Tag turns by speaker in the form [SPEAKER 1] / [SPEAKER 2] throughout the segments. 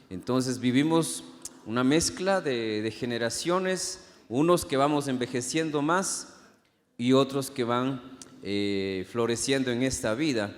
[SPEAKER 1] Entonces vivimos una mezcla de generaciones, unos que vamos envejeciendo más y otros que van floreciendo en esta vida.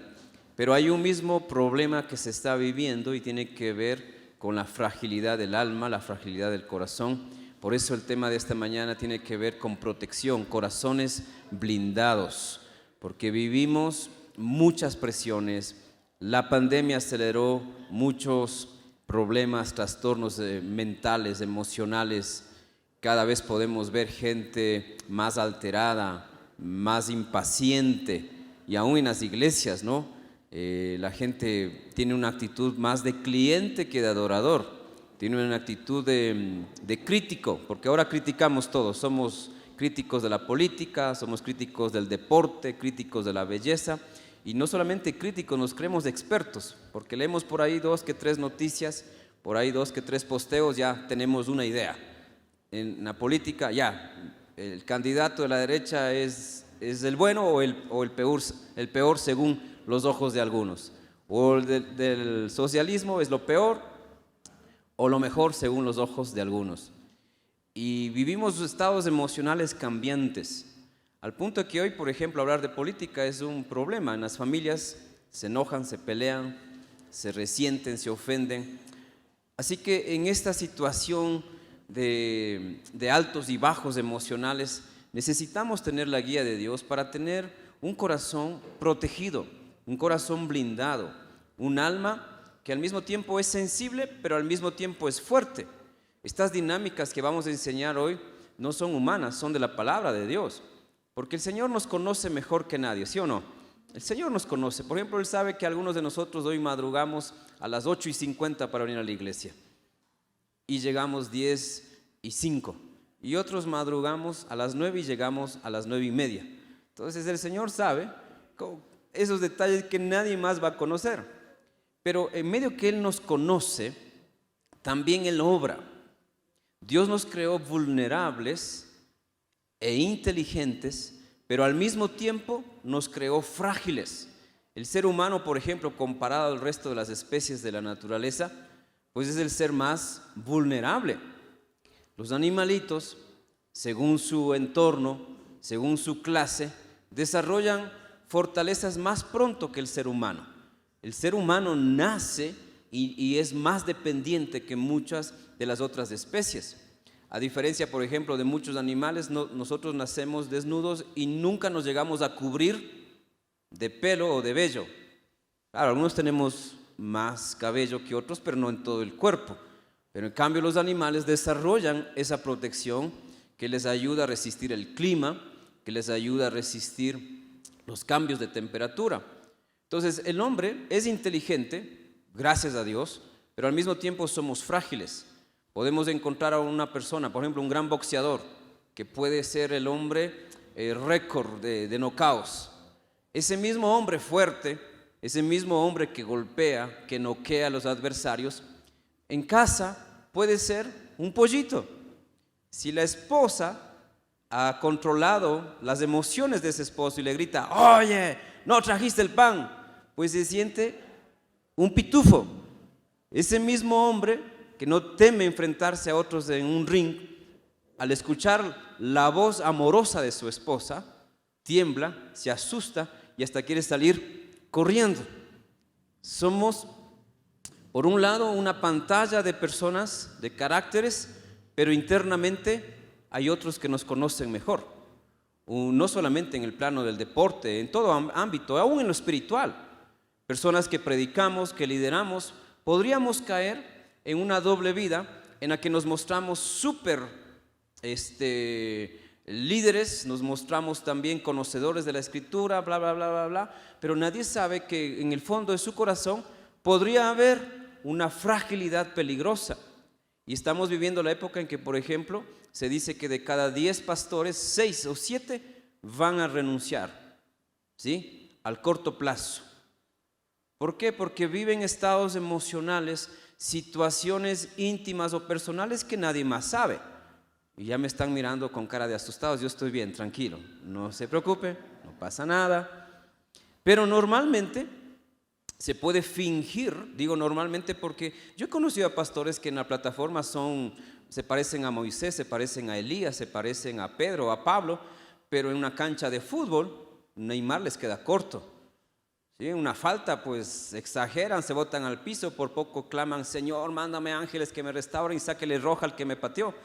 [SPEAKER 1] Pero hay un mismo problema que se está viviendo y tiene que ver con la fragilidad del alma, la fragilidad del corazón. Por eso el tema de esta mañana tiene que ver con protección, corazones blindados, porque vivimos muchas presiones. La pandemia aceleró muchos problemas, trastornos mentales, emocionales. Cada vez podemos ver gente más alterada, más impaciente, y aún en las iglesias, ¿no? La gente tiene una actitud más de cliente que de adorador, tiene una actitud de crítico, porque ahora criticamos todo, somos críticos de la política, somos críticos del deporte, críticos de la belleza, y no solamente críticos, nos creemos expertos, porque leemos por ahí 2 que 3 noticias, por ahí 2 que 3 posteos, ya tenemos una idea. En la política, ya, el candidato de la derecha es el bueno o el peor según los ojos de algunos, o el del socialismo es lo peor o lo mejor según los ojos de algunos. Y vivimos estados emocionales cambiantes, al punto que hoy, por ejemplo, hablar de política es un problema. En las familias se enojan, se pelean, se resienten, se ofenden. Así que en esta situación de altos y bajos emocionales, necesitamos tener la guía de Dios para tener un corazón protegido, un corazón blindado, un alma que al mismo tiempo es sensible, pero al mismo tiempo es fuerte. Estas dinámicas que vamos a enseñar hoy no son humanas, son de la palabra de Dios, porque el Señor nos conoce mejor que nadie, ¿sí o no? El Señor nos conoce. Por ejemplo, Él sabe que algunos de nosotros hoy madrugamos a las 8:50 para venir a la iglesia y llegamos 10:05, y otros madrugamos a las 9 y llegamos a las 9:30. Entonces el Señor sabe esos detalles que nadie más va a conocer, pero en medio que Él nos conoce, también Él obra. Dios nos creó vulnerables e inteligentes, pero al mismo tiempo nos creó frágiles. El ser humano, por ejemplo, comparado al resto de las especies de la naturaleza, pues es el ser más vulnerable. Los animalitos, según su entorno, según su clase, desarrollan fortalezas más pronto que el ser humano. El ser humano nace y es más dependiente que muchas de las otras especies. A diferencia, por ejemplo, de muchos animales, nosotros nacemos desnudos y nunca nos llegamos a cubrir de pelo o de vello. Claro, algunos tenemos más cabello que otros, pero no en todo el cuerpo. Pero en cambio los animales desarrollan esa protección que les ayuda a resistir el clima, que les ayuda a resistir los cambios de temperatura. Entonces el hombre es inteligente, gracias a Dios, pero al mismo tiempo somos frágiles. Podemos encontrar a una persona, por ejemplo, un gran boxeador, que puede ser el hombre récord de knockouts. Ese mismo hombre fuerte, ese mismo hombre que golpea, que noquea a los adversarios, en casa puede ser un pollito. Si la esposa ha controlado las emociones de ese esposo y le grita, oye, no trajiste el pan, pues se siente un pitufo. Ese mismo hombre que no teme enfrentarse a otros en un ring, al escuchar la voz amorosa de su esposa, tiembla, se asusta y hasta quiere salir corriendo. Somos, por un lado, una pantalla de personas, de caracteres, pero internamente hay otros que nos conocen mejor. No solamente en el plano del deporte, en todo ámbito, aún en lo espiritual. Personas que predicamos, que lideramos, podríamos caer en una doble vida en la que nos mostramos súper líderes, nos mostramos también conocedores de la escritura, bla, bla, bla, bla, bla, pero nadie sabe que en el fondo de su corazón podría haber una fragilidad peligrosa. Y estamos viviendo la época en que, por ejemplo, se dice que de cada 10 pastores, 6 o 7 van a renunciar, ¿sí?, al corto plazo. ¿Por qué? Porque viven estados emocionales, situaciones íntimas o personales que nadie más sabe. Y ya me están mirando con cara de asustados. Yo estoy bien, tranquilo, no se preocupe, no pasa nada. Pero normalmente se puede fingir, digo normalmente porque yo he conocido a pastores que en la plataforma se parecen a Moisés, se parecen a Elías, se parecen a Pedro, a Pablo, pero en una cancha de fútbol, Neymar les queda corto. ¿Sí? Una falta, pues exageran, se botan al piso, por poco claman, Señor, mándame ángeles que me restauren y sáquele roja al que me pateó.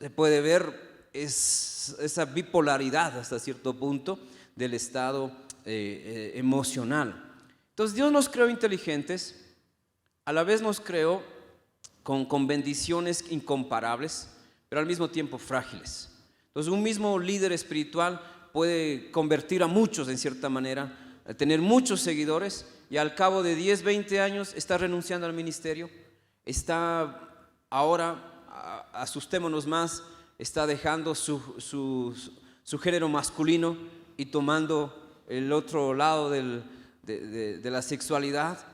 [SPEAKER 1] Se puede ver esa bipolaridad hasta cierto punto del estado emocional. Entonces Dios nos creó inteligentes, a la vez nos creó con bendiciones incomparables, pero al mismo tiempo frágiles. Entonces un mismo líder espiritual puede convertir a muchos en cierta manera, tener muchos seguidores y al cabo de 10, 20 años está renunciando al ministerio, está ahora, asustémonos más, está dejando su género masculino y tomando el otro lado de la sexualidad,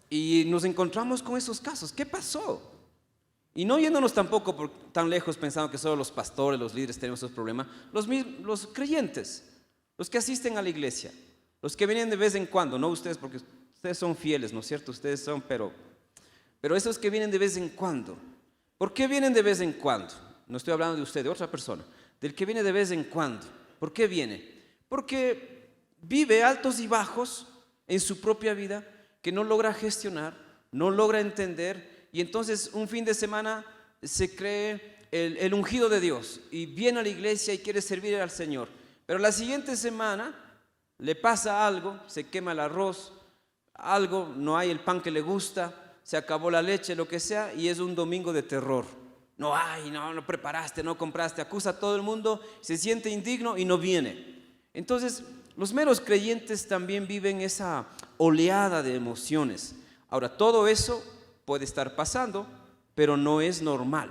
[SPEAKER 1] y nos encontramos con esos casos. ¿Qué pasó? Y no yéndonos tampoco tan lejos pensando que solo los pastores, los líderes tenemos esos problemas, los creyentes, los que asisten a la iglesia, los que vienen de vez en cuando, no ustedes porque ustedes son fieles, ¿no es cierto? Ustedes son, pero esos que vienen de vez en cuando. ¿Por qué vienen de vez en cuando? No estoy hablando de usted, de otra persona, del que viene de vez en cuando. ¿Por qué viene? Porque vive altos y bajos en su propia vida que no logra gestionar, no logra entender, y entonces un fin de semana se cree el ungido de Dios y viene a la iglesia y quiere servir al Señor, pero la siguiente semana le pasa algo, se quema el arroz, algo, no hay el pan que le gusta, se acabó la leche, lo que sea, y es un domingo de terror. No hay, no preparaste, no compraste, acusa a todo el mundo, se siente indigno y no viene. Entonces los meros creyentes también viven esa oleada de emociones. Ahora, todo eso puede estar pasando, pero no es normal.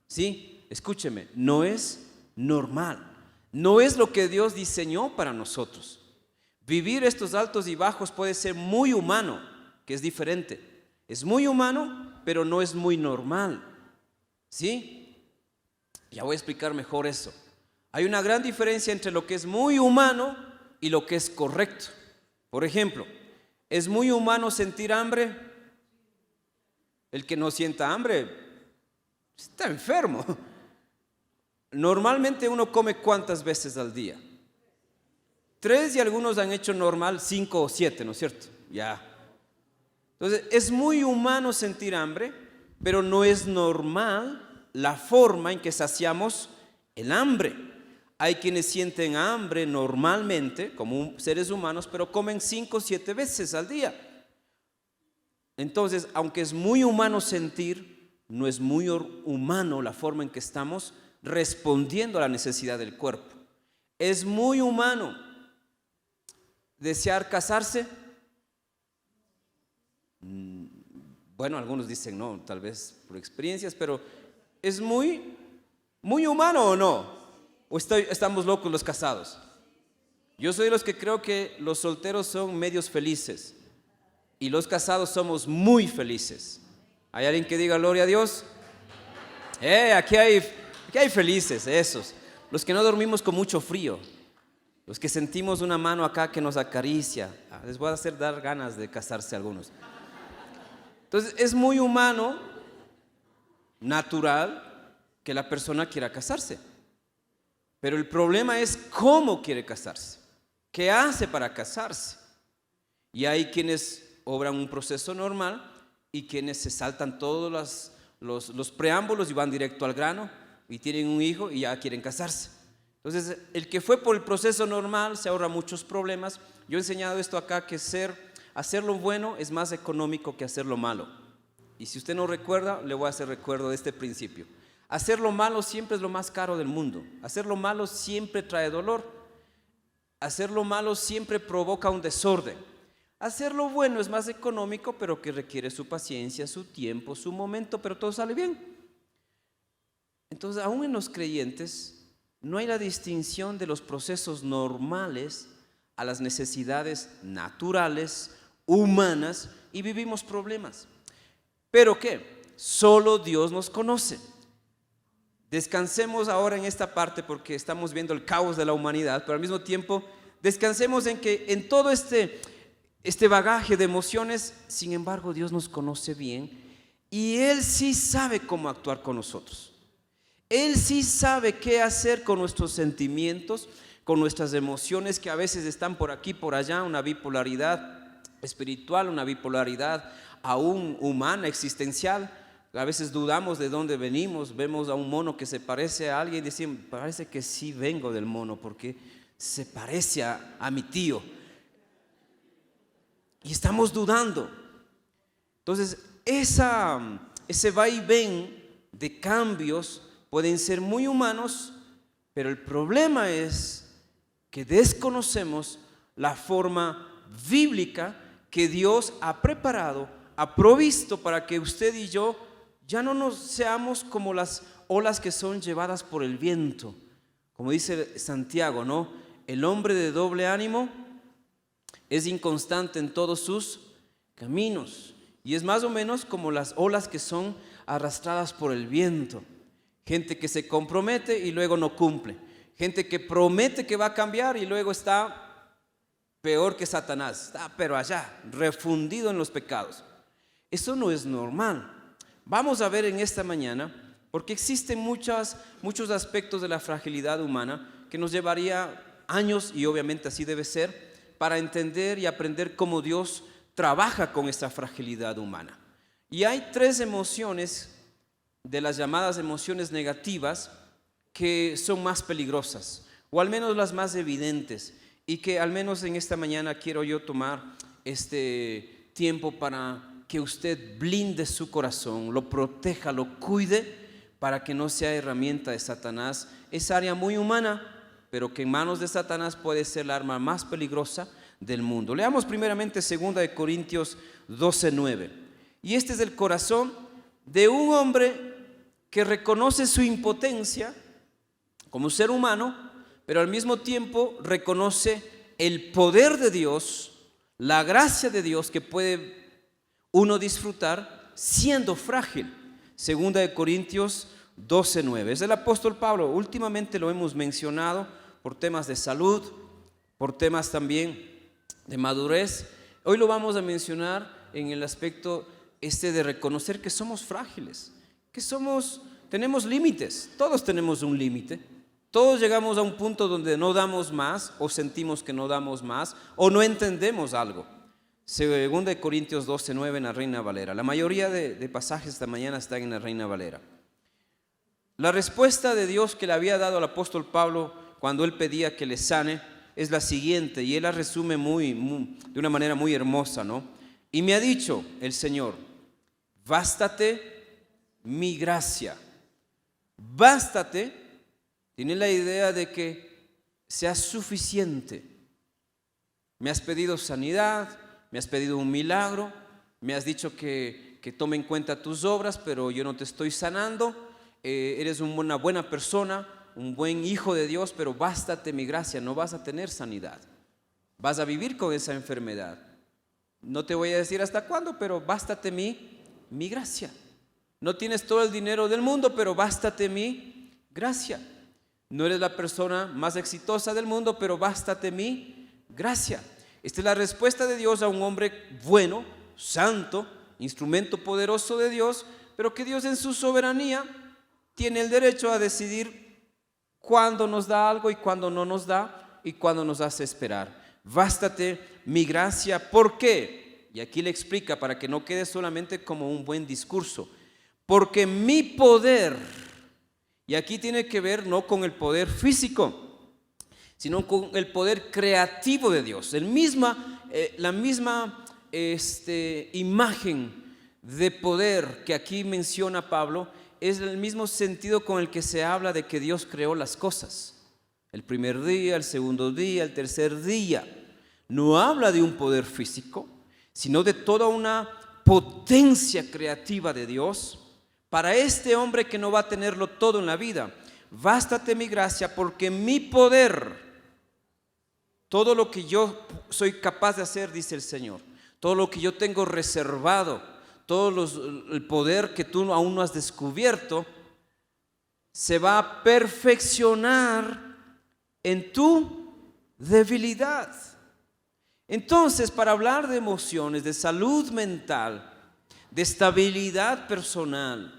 [SPEAKER 1] ¿Sí? Escúcheme, no es normal. No es lo que Dios diseñó para nosotros. Vivir estos altos y bajos puede ser muy humano, que es diferente. Es muy humano, pero no es muy normal. ¿Sí? Ya voy a explicar mejor eso. Hay una gran diferencia entre lo que es muy humano y lo que es correcto. Por ejemplo, ¿es muy humano sentir hambre? El que no sienta hambre está enfermo. Normalmente uno come ¿cuántas veces al día? 3 y algunos han hecho normal 5 o 7, ¿no es cierto? Ya. Entonces, es muy humano sentir hambre, pero no es normal la forma en que saciamos el hambre. Hay quienes sienten hambre normalmente, como seres humanos, pero comen 5 o 7 veces al día. Entonces, aunque es muy humano sentir, no es muy humano la forma en que estamos respondiendo a la necesidad del cuerpo. Es muy humano desear casarse. Bueno, algunos dicen no, tal vez por experiencias, pero ¿es muy humano o no? ¿O estamos locos los casados? Yo soy de los que creo que los solteros son medios felices y los casados somos muy felices. ¿Hay alguien que diga gloria a Dios? Aquí hay felices, esos. Los que no dormimos con mucho frío, los que sentimos una mano acá que nos acaricia. Les voy a hacer dar ganas de casarse a algunos. Entonces es muy humano, natural, que la persona quiera casarse. Pero el problema es cómo quiere casarse, qué hace para casarse. Y hay quienes obran un proceso normal y quienes se saltan todos los preámbulos y van directo al grano y tienen un hijo y ya quieren casarse. Entonces, el que fue por el proceso normal se ahorra muchos problemas. Yo he enseñado esto acá, que hacer lo bueno es más económico que hacer lo malo. Y si usted no recuerda, le voy a hacer recuerdo de este principio. Hacer lo malo siempre es lo más caro del mundo. Hacer lo malo siempre trae dolor. Hacer lo malo siempre provoca un desorden. Hacer lo bueno es más económico, pero que requiere su paciencia, su tiempo, su momento, pero todo sale bien. Entonces, aún en los creyentes no hay la distinción de los procesos normales a las necesidades naturales, humanas, y vivimos problemas. ¿Pero qué? Solo Dios nos conoce. Descansemos ahora en esta parte porque estamos viendo el caos de la humanidad, pero al mismo tiempo descansemos en que en todo este este bagaje de emociones. Sin embargo, Dios nos conoce bien y Él sí sabe cómo actuar con nosotros. Él sí sabe qué hacer con nuestros sentimientos, con nuestras emociones que a veces están por aquí, por allá, una bipolaridad espiritual, una bipolaridad aún humana, existencial. A veces dudamos de dónde venimos, vemos a un mono que se parece a alguien y decimos, parece que sí vengo del mono porque se parece a mi tío. Y estamos dudando. Entonces, ese vaivén de cambios pueden ser muy humanos, pero el problema es que desconocemos la forma bíblica que Dios ha preparado, ha provisto para que usted y yo ya no nos seamos como las olas que son llevadas por el viento. Como dice Santiago, ¿no? El hombre de doble ánimo es inconstante en todos sus caminos. Y es más o menos como las olas que son arrastradas por el viento. Gente que se compromete y luego no cumple. Gente que promete que va a cambiar y luego está peor que Satanás. Está pero allá, refundido en los pecados. Eso no es normal. Vamos a ver en esta mañana, porque existen muchos aspectos de la fragilidad humana que nos llevaría años, y obviamente así debe ser, para entender y aprender cómo Dios trabaja con esta fragilidad humana. Y hay 3 emociones de las llamadas emociones negativas que son más peligrosas, o al menos las más evidentes, y que al menos en esta mañana quiero yo tomar este tiempo para que usted blinde su corazón, lo proteja, lo cuide, para que no sea herramienta de Satanás. Es área muy humana, pero que en manos de Satanás puede ser la arma más peligrosa del mundo. Leamos primeramente 2 de Corintios 12:9. Y este es el corazón de un hombre que reconoce su impotencia como ser humano, pero al mismo tiempo reconoce el poder de Dios, la gracia de Dios que puede uno disfrutar siendo frágil. 2 de Corintios 12:9. Es el apóstol Pablo. Últimamente lo hemos mencionado por temas de salud, por temas también de madurez. Hoy lo vamos a mencionar en el aspecto de reconocer que somos frágiles, que tenemos límites. Todos tenemos un límite. Todos llegamos a un punto donde no damos más, o sentimos que no damos más, o no entendemos algo. 2 de Corintios 12:9 en la Reina Valera. La mayoría de pasajes esta mañana están en la Reina Valera. La respuesta de Dios que le había dado al apóstol Pablo cuando él pedía que le sane es la siguiente, y él la resume de una manera muy hermosa, ¿no? Y me ha dicho el Señor, bástate mi gracia. Bástate tiene la idea de que sea suficiente. Me has pedido sanidad, me has pedido un milagro, me has dicho que tome en cuenta tus obras, pero yo no te estoy sanando. Eres una buena persona, un buen hijo de Dios, pero bástate mi gracia. No vas a tener sanidad, vas a vivir con esa enfermedad. No te voy a decir hasta cuándo, pero bástate mi gracia. No tienes todo el dinero del mundo, pero bástate mi gracia. No eres la persona más exitosa del mundo, pero bástate mi gracia. Esta es la respuesta de Dios a un hombre bueno, santo, instrumento poderoso de Dios, pero que Dios en su soberanía tiene el derecho a decidir cuándo nos da algo y cuándo no nos da, y cuándo nos hace esperar. Bástate mi gracia. ¿Por qué? Y aquí le explica para que no quede solamente como un buen discurso. Porque mi poder, y aquí tiene que ver no con el poder físico, sino con el poder creativo de Dios. La misma imagen de poder que aquí menciona Pablo es el mismo sentido con el que se habla de que Dios creó las cosas. El primer día, el segundo día, el tercer día. No habla de un poder físico, sino de toda una potencia creativa de Dios para este hombre que no va a tenerlo todo en la vida. Bástate mi gracia, porque mi poder, todo lo que yo soy capaz de hacer, dice el Señor, todo lo que yo tengo reservado, el poder que tú aún no has descubierto, se va a perfeccionar en tu debilidad. Entonces, para hablar de emociones, de salud mental, de estabilidad personal,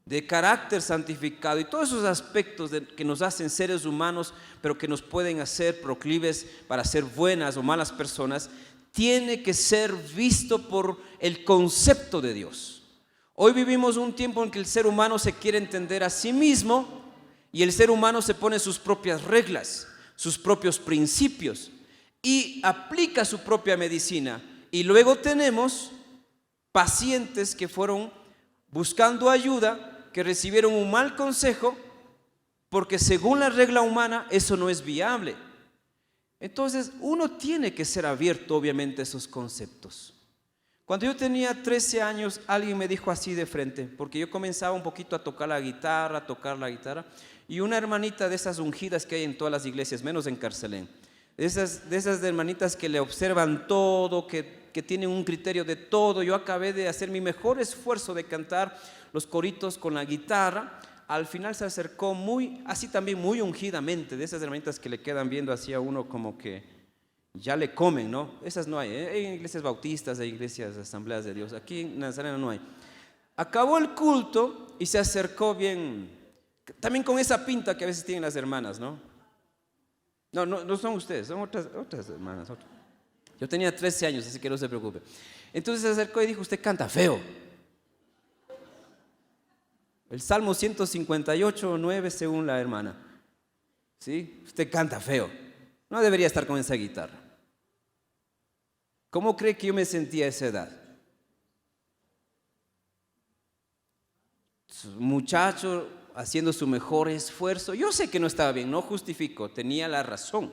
[SPEAKER 1] de carácter santificado y todos esos aspectos que nos hacen seres humanos, pero que nos pueden hacer proclives para ser buenas o malas personas, tiene que ser visto por el concepto de Dios. Hoy vivimos un tiempo en que el ser humano se quiere entender a sí mismo y el ser humano se pone sus propias reglas, sus propios principios y aplica su propia medicina. Y luego tenemos pacientes que fueron buscando ayuda, que recibieron un mal consejo, porque según la regla humana eso no es viable. Entonces uno tiene que ser abierto obviamente a esos conceptos. Cuando yo tenía 13 años, alguien me dijo así de frente, porque yo comenzaba un poquito a tocar la guitarra, y una hermanita de esas ungidas que hay en todas las iglesias, menos en Carcelén, de esas hermanitas que le observan todo, que tienen un criterio de todo. Yo acabé de hacer mi mejor esfuerzo de cantar los coritos con la guitarra. Al final se acercó así también muy ungidamente, de esas hermanitas que le quedan viendo así a uno como que ya le comen, ¿no? Esas no hay, hay iglesias bautistas, hay iglesias asambleas de Dios, aquí en Nazareno no hay. Acabó el culto y se acercó bien, también con esa pinta que a veces tienen las hermanas, ¿no? No son ustedes, son otras hermanas. Yo tenía 13 años, así que no se preocupe. Entonces se acercó y dijo: usted canta feo. El Salmo 158, 9 según la hermana. ¿Sí? Usted canta feo. No debería estar con esa guitarra. ¿Cómo cree que yo me sentía a esa edad? Muchacho haciendo su mejor esfuerzo. Yo sé que no estaba bien, no justifico, tenía la razón.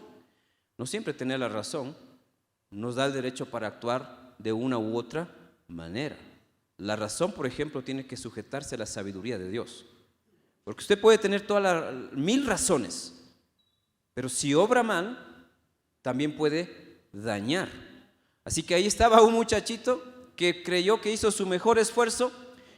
[SPEAKER 1] No siempre tener la razón nos da el derecho para actuar de una u otra manera. La razón, por ejemplo, tiene que sujetarse a la sabiduría de Dios. Porque usted puede tener todas las 1000 razones, pero si obra mal, también puede dañar. Así que ahí estaba un muchachito que creyó que hizo su mejor esfuerzo,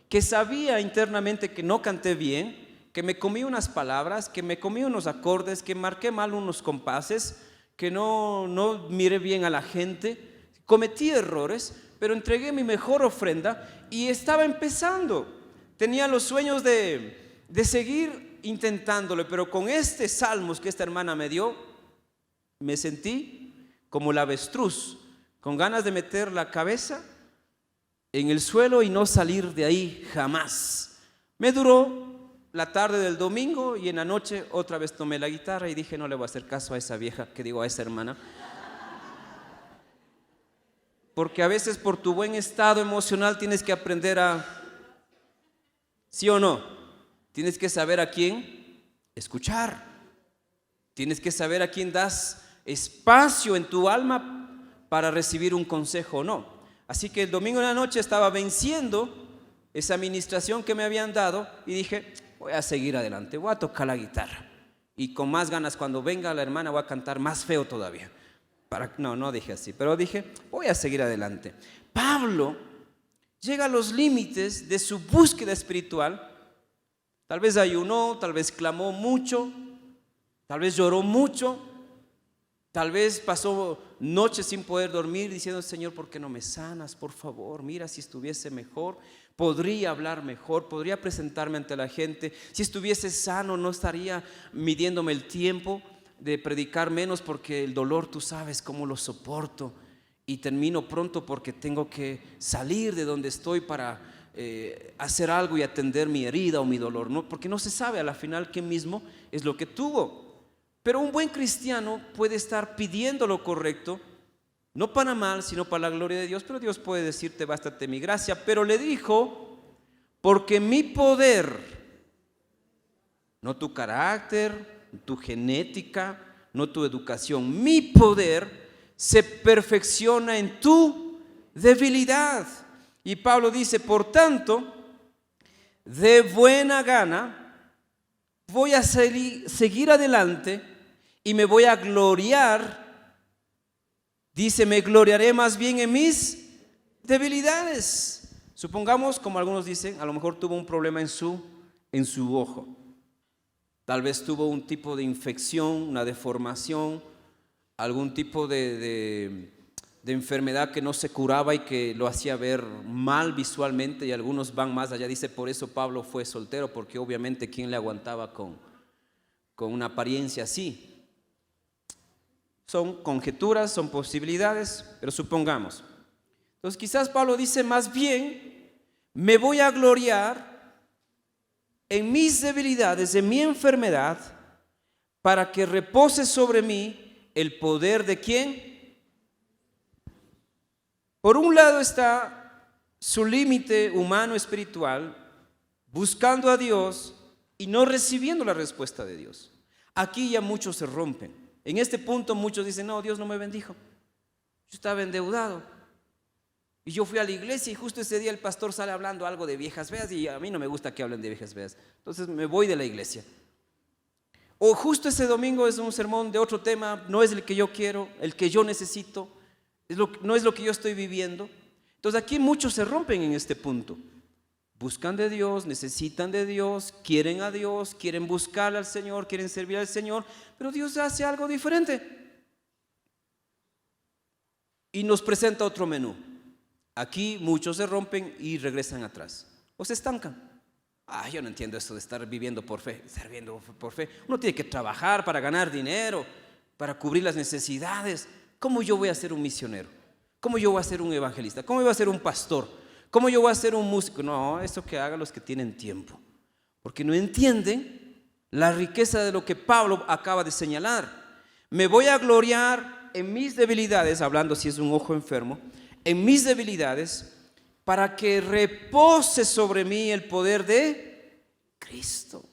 [SPEAKER 1] que sabía internamente que no canté bien, que me comí unas palabras, que me comí unos acordes, que marqué mal unos compases, que no miré bien a la gente, cometí errores, pero entregué mi mejor ofrenda y estaba empezando. Tenía los sueños de seguir intentándolo, pero con este salmos que esta hermana me dio, me sentí como el avestruz, con ganas de meter la cabeza en el suelo y no salir de ahí jamás. Me duró la tarde del domingo y en la noche otra vez tomé la guitarra y dije: no le voy a hacer caso a esa vieja, a esa hermana, porque a veces por tu buen estado emocional tienes que aprender ¿sí o no? Tienes que saber a quién escuchar, tienes que saber a quién das espacio en tu alma para recibir un consejo o no. Así que el domingo en la noche estaba venciendo esa administración que me habían dado y dije: voy a seguir adelante, voy a tocar la guitarra y con más ganas cuando venga la hermana voy a cantar más feo todavía. No dije así, pero dije: voy a seguir adelante. Pablo llega a los límites de su búsqueda espiritual. Tal vez ayunó, tal vez clamó mucho, tal vez lloró mucho, tal vez pasó noches sin poder dormir diciendo: Señor, ¿por qué no me sanas? Por favor, mira, si estuviese mejor, podría hablar mejor, podría presentarme ante la gente. Si estuviese sano, no estaría midiéndome el tiempo de predicar menos, porque el dolor tú sabes cómo lo soporto y termino pronto porque tengo que salir de donde estoy para hacer algo y atender mi herida o mi dolor, ¿no? Porque no se sabe a la final qué mismo es lo que tuvo. Pero un buen cristiano puede estar pidiendo lo correcto, no para mal, sino para la gloria de Dios. Pero Dios puede decirte: bástate mi gracia. Pero le dijo: porque mi poder, no tu carácter, tu genética, no tu educación, mi poder se perfecciona en tu debilidad. Y Pablo dice: por tanto, de buena gana voy a seguir adelante y me voy a gloriar. Dice: me gloriaré más bien en mis debilidades. Supongamos, como algunos dicen, a lo mejor tuvo un problema en su ojo. Tal vez tuvo un tipo de infección, una deformación, algún tipo de de enfermedad que no se curaba y que lo hacía ver mal visualmente, y algunos van más allá, dice, por eso Pablo fue soltero, porque obviamente ¿quién le aguantaba con una apariencia así? Son conjeturas, son posibilidades, pero supongamos. Entonces quizás Pablo dice, más bien me voy a gloriar en mis debilidades, en mi enfermedad, para que repose sobre mí el poder de ¿quién? Por un lado está su límite humano espiritual, buscando a Dios y no recibiendo la respuesta de Dios. Aquí ya muchos se rompen. En este punto muchos dicen, no, Dios no me bendijo. Yo estaba endeudado. Y yo fui a la iglesia y justo ese día el pastor sale hablando algo de viejas feas y a mí no me gusta que hablen de viejas feas. Entonces me voy de la iglesia. O justo ese domingo es un sermón de otro tema, no es el que yo quiero, el que yo necesito. No es lo que yo estoy viviendo. Entonces aquí muchos se rompen en este punto. Buscan de Dios, necesitan de Dios, quieren a Dios, quieren buscar al Señor, quieren servir al Señor, pero Dios hace algo diferente y nos presenta otro menú. Aquí muchos se rompen y regresan atrás o se estancan. Yo no entiendo esto de estar viviendo por fe, sirviendo por fe. Uno tiene que trabajar para ganar dinero, para cubrir las necesidades. ¿Cómo yo voy a ser un misionero? ¿Cómo yo voy a ser un evangelista? ¿Cómo yo voy a ser un pastor? ¿Cómo yo voy a ser un músico? No, eso que hagan los que tienen tiempo, porque no entienden la riqueza de lo que Pablo acaba de señalar. Me voy a gloriar en mis debilidades, hablando si es un ojo enfermo, en mis debilidades, para que repose sobre mí el poder de Cristo.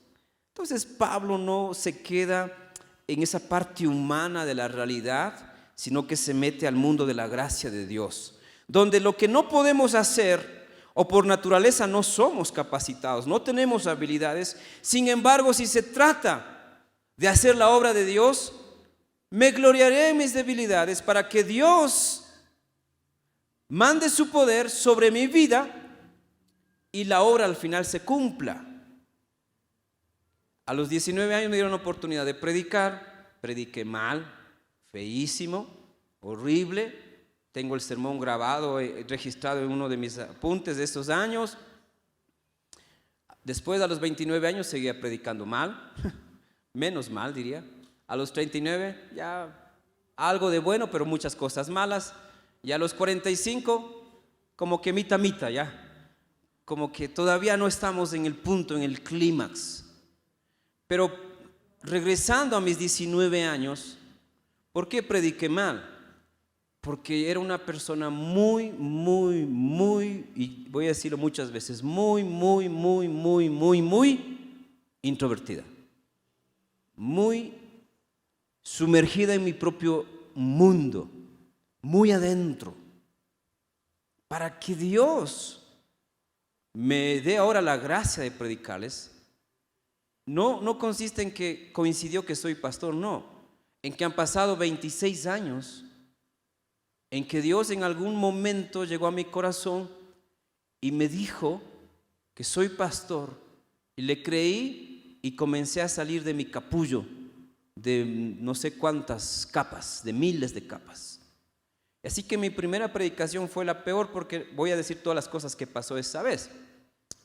[SPEAKER 1] Entonces Pablo no se queda en esa parte humana de la realidad, sino que se mete al mundo de la gracia de Dios, donde lo que no podemos hacer o por naturaleza no somos capacitados, no tenemos habilidades. Sin embargo, si se trata de hacer la obra de Dios, me gloriaré en mis debilidades para que Dios mande su poder sobre mi vida y la obra al final se cumpla. A los 19 años me dieron la oportunidad de predicar, prediqué mal, feísimo, horrible. Tengo el sermón grabado, registrado en uno de mis apuntes de estos años. Después, a los 29 años, seguía predicando mal, menos mal diría. A los 39 ya algo de bueno, pero muchas cosas malas. Y a los 45, como que mitad, ya. Como que todavía no estamos en el punto, en el clímax. Pero regresando a mis 19 años, ¿por qué prediqué mal? Porque era una persona muy, y voy a decirlo muchas veces, muy introvertida. Muy sumergida en mi propio mundo, muy adentro. Para que Dios me dé ahora la gracia de predicarles, no consiste en que coincidió que soy pastor, no. En que han pasado 26 años, en que Dios en algún momento llegó a mi corazón y me dijo que soy pastor, y le creí y comencé a salir de mi capullo de no sé cuántas capas, de miles de capas. Así que mi primera predicación fue la peor, porque voy a decir todas las cosas que pasó esa vez.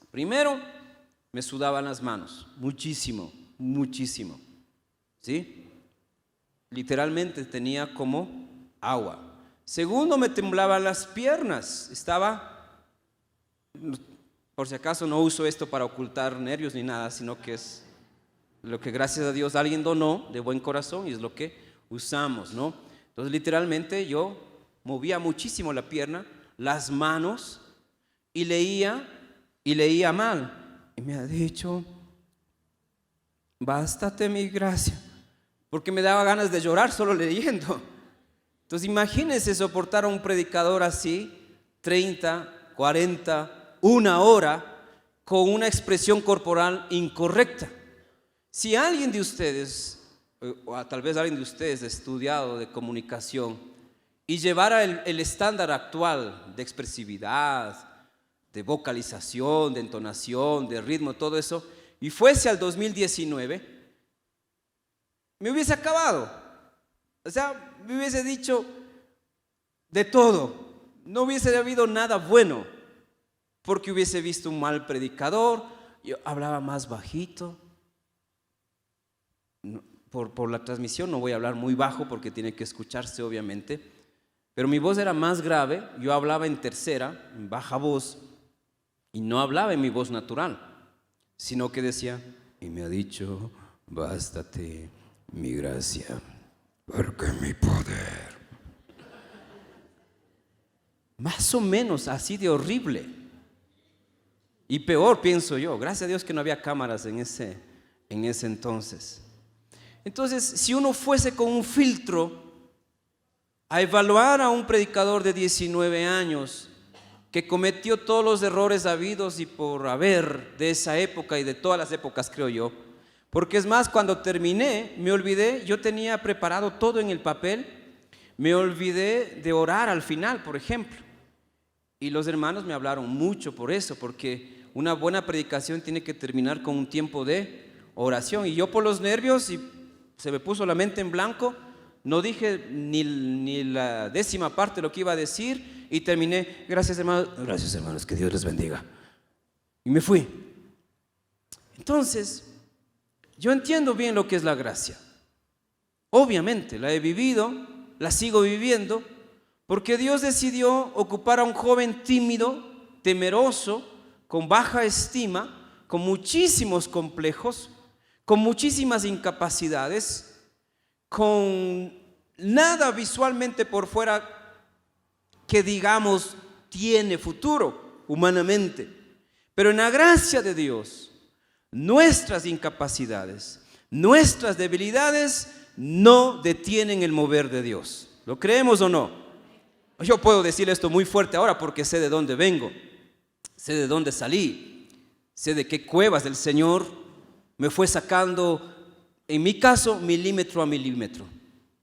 [SPEAKER 1] Primero, me sudaban las manos, muchísimo, ¿sí? Literalmente tenía como agua. Segundo, me temblaban las piernas. Por si acaso no uso esto para ocultar nervios ni nada, sino que es lo que gracias a Dios alguien donó de buen corazón y es lo que usamos, ¿no? Entonces literalmente yo movía muchísimo la pierna, las manos, y leía mal. Y me ha dicho, bástate mi gracia, porque me daba ganas de llorar solo leyendo. Entonces imagínense soportar a un predicador así, 30, 40, una hora, con una expresión corporal incorrecta. Si alguien de ustedes, o tal vez alguien de ustedes ha estudiado de comunicación y llevara el estándar actual de expresividad, de vocalización, de entonación, de ritmo, todo eso, y fuese al 2019, me hubiese acabado. O sea, me hubiese dicho, de todo. No hubiese habido nada bueno, porque hubiese visto un mal predicador. Yo hablaba más bajito. Por la transmisión no voy a hablar muy bajo porque tiene que escucharse obviamente, pero mi voz era más grave. Yo hablaba en tercera, en baja voz, y no hablaba en mi voz natural, sino que decía: y me ha dicho, bástate mi gracia, porque mi poder. Más o menos así de horrible. Y peor, pienso yo. Gracias a Dios que no había cámaras en ese entonces. Entonces, si uno fuese con un filtro a evaluar a un predicador de 19 años que cometió todos los errores habidos y por haber de esa época y de todas las épocas, creo yo, porque es más, cuando terminé, me olvidé, yo tenía preparado todo en el papel, me olvidé de orar al final, por ejemplo, y los hermanos me hablaron mucho por eso, porque una buena predicación tiene que terminar con un tiempo de oración, y yo por los nervios y se me puso la mente en blanco, no dije ni la décima parte de lo que iba a decir y terminé: gracias hermanos, que Dios les bendiga, y me fui. Entonces, yo entiendo bien lo que es la gracia. Obviamente, la he vivido, la sigo viviendo, porque Dios decidió ocupar a un joven tímido, temeroso, con baja estima, con muchísimos complejos, con muchísimas incapacidades, con nada visualmente por fuera que digamos tiene futuro humanamente. Pero en la gracia de Dios, nuestras incapacidades, nuestras debilidades no detienen el mover de Dios. ¿Lo creemos o no? Yo puedo decir esto muy fuerte ahora porque sé de dónde vengo, sé de dónde salí, sé de qué cuevas el Señor me fue sacando, en mi caso, milímetro a milímetro.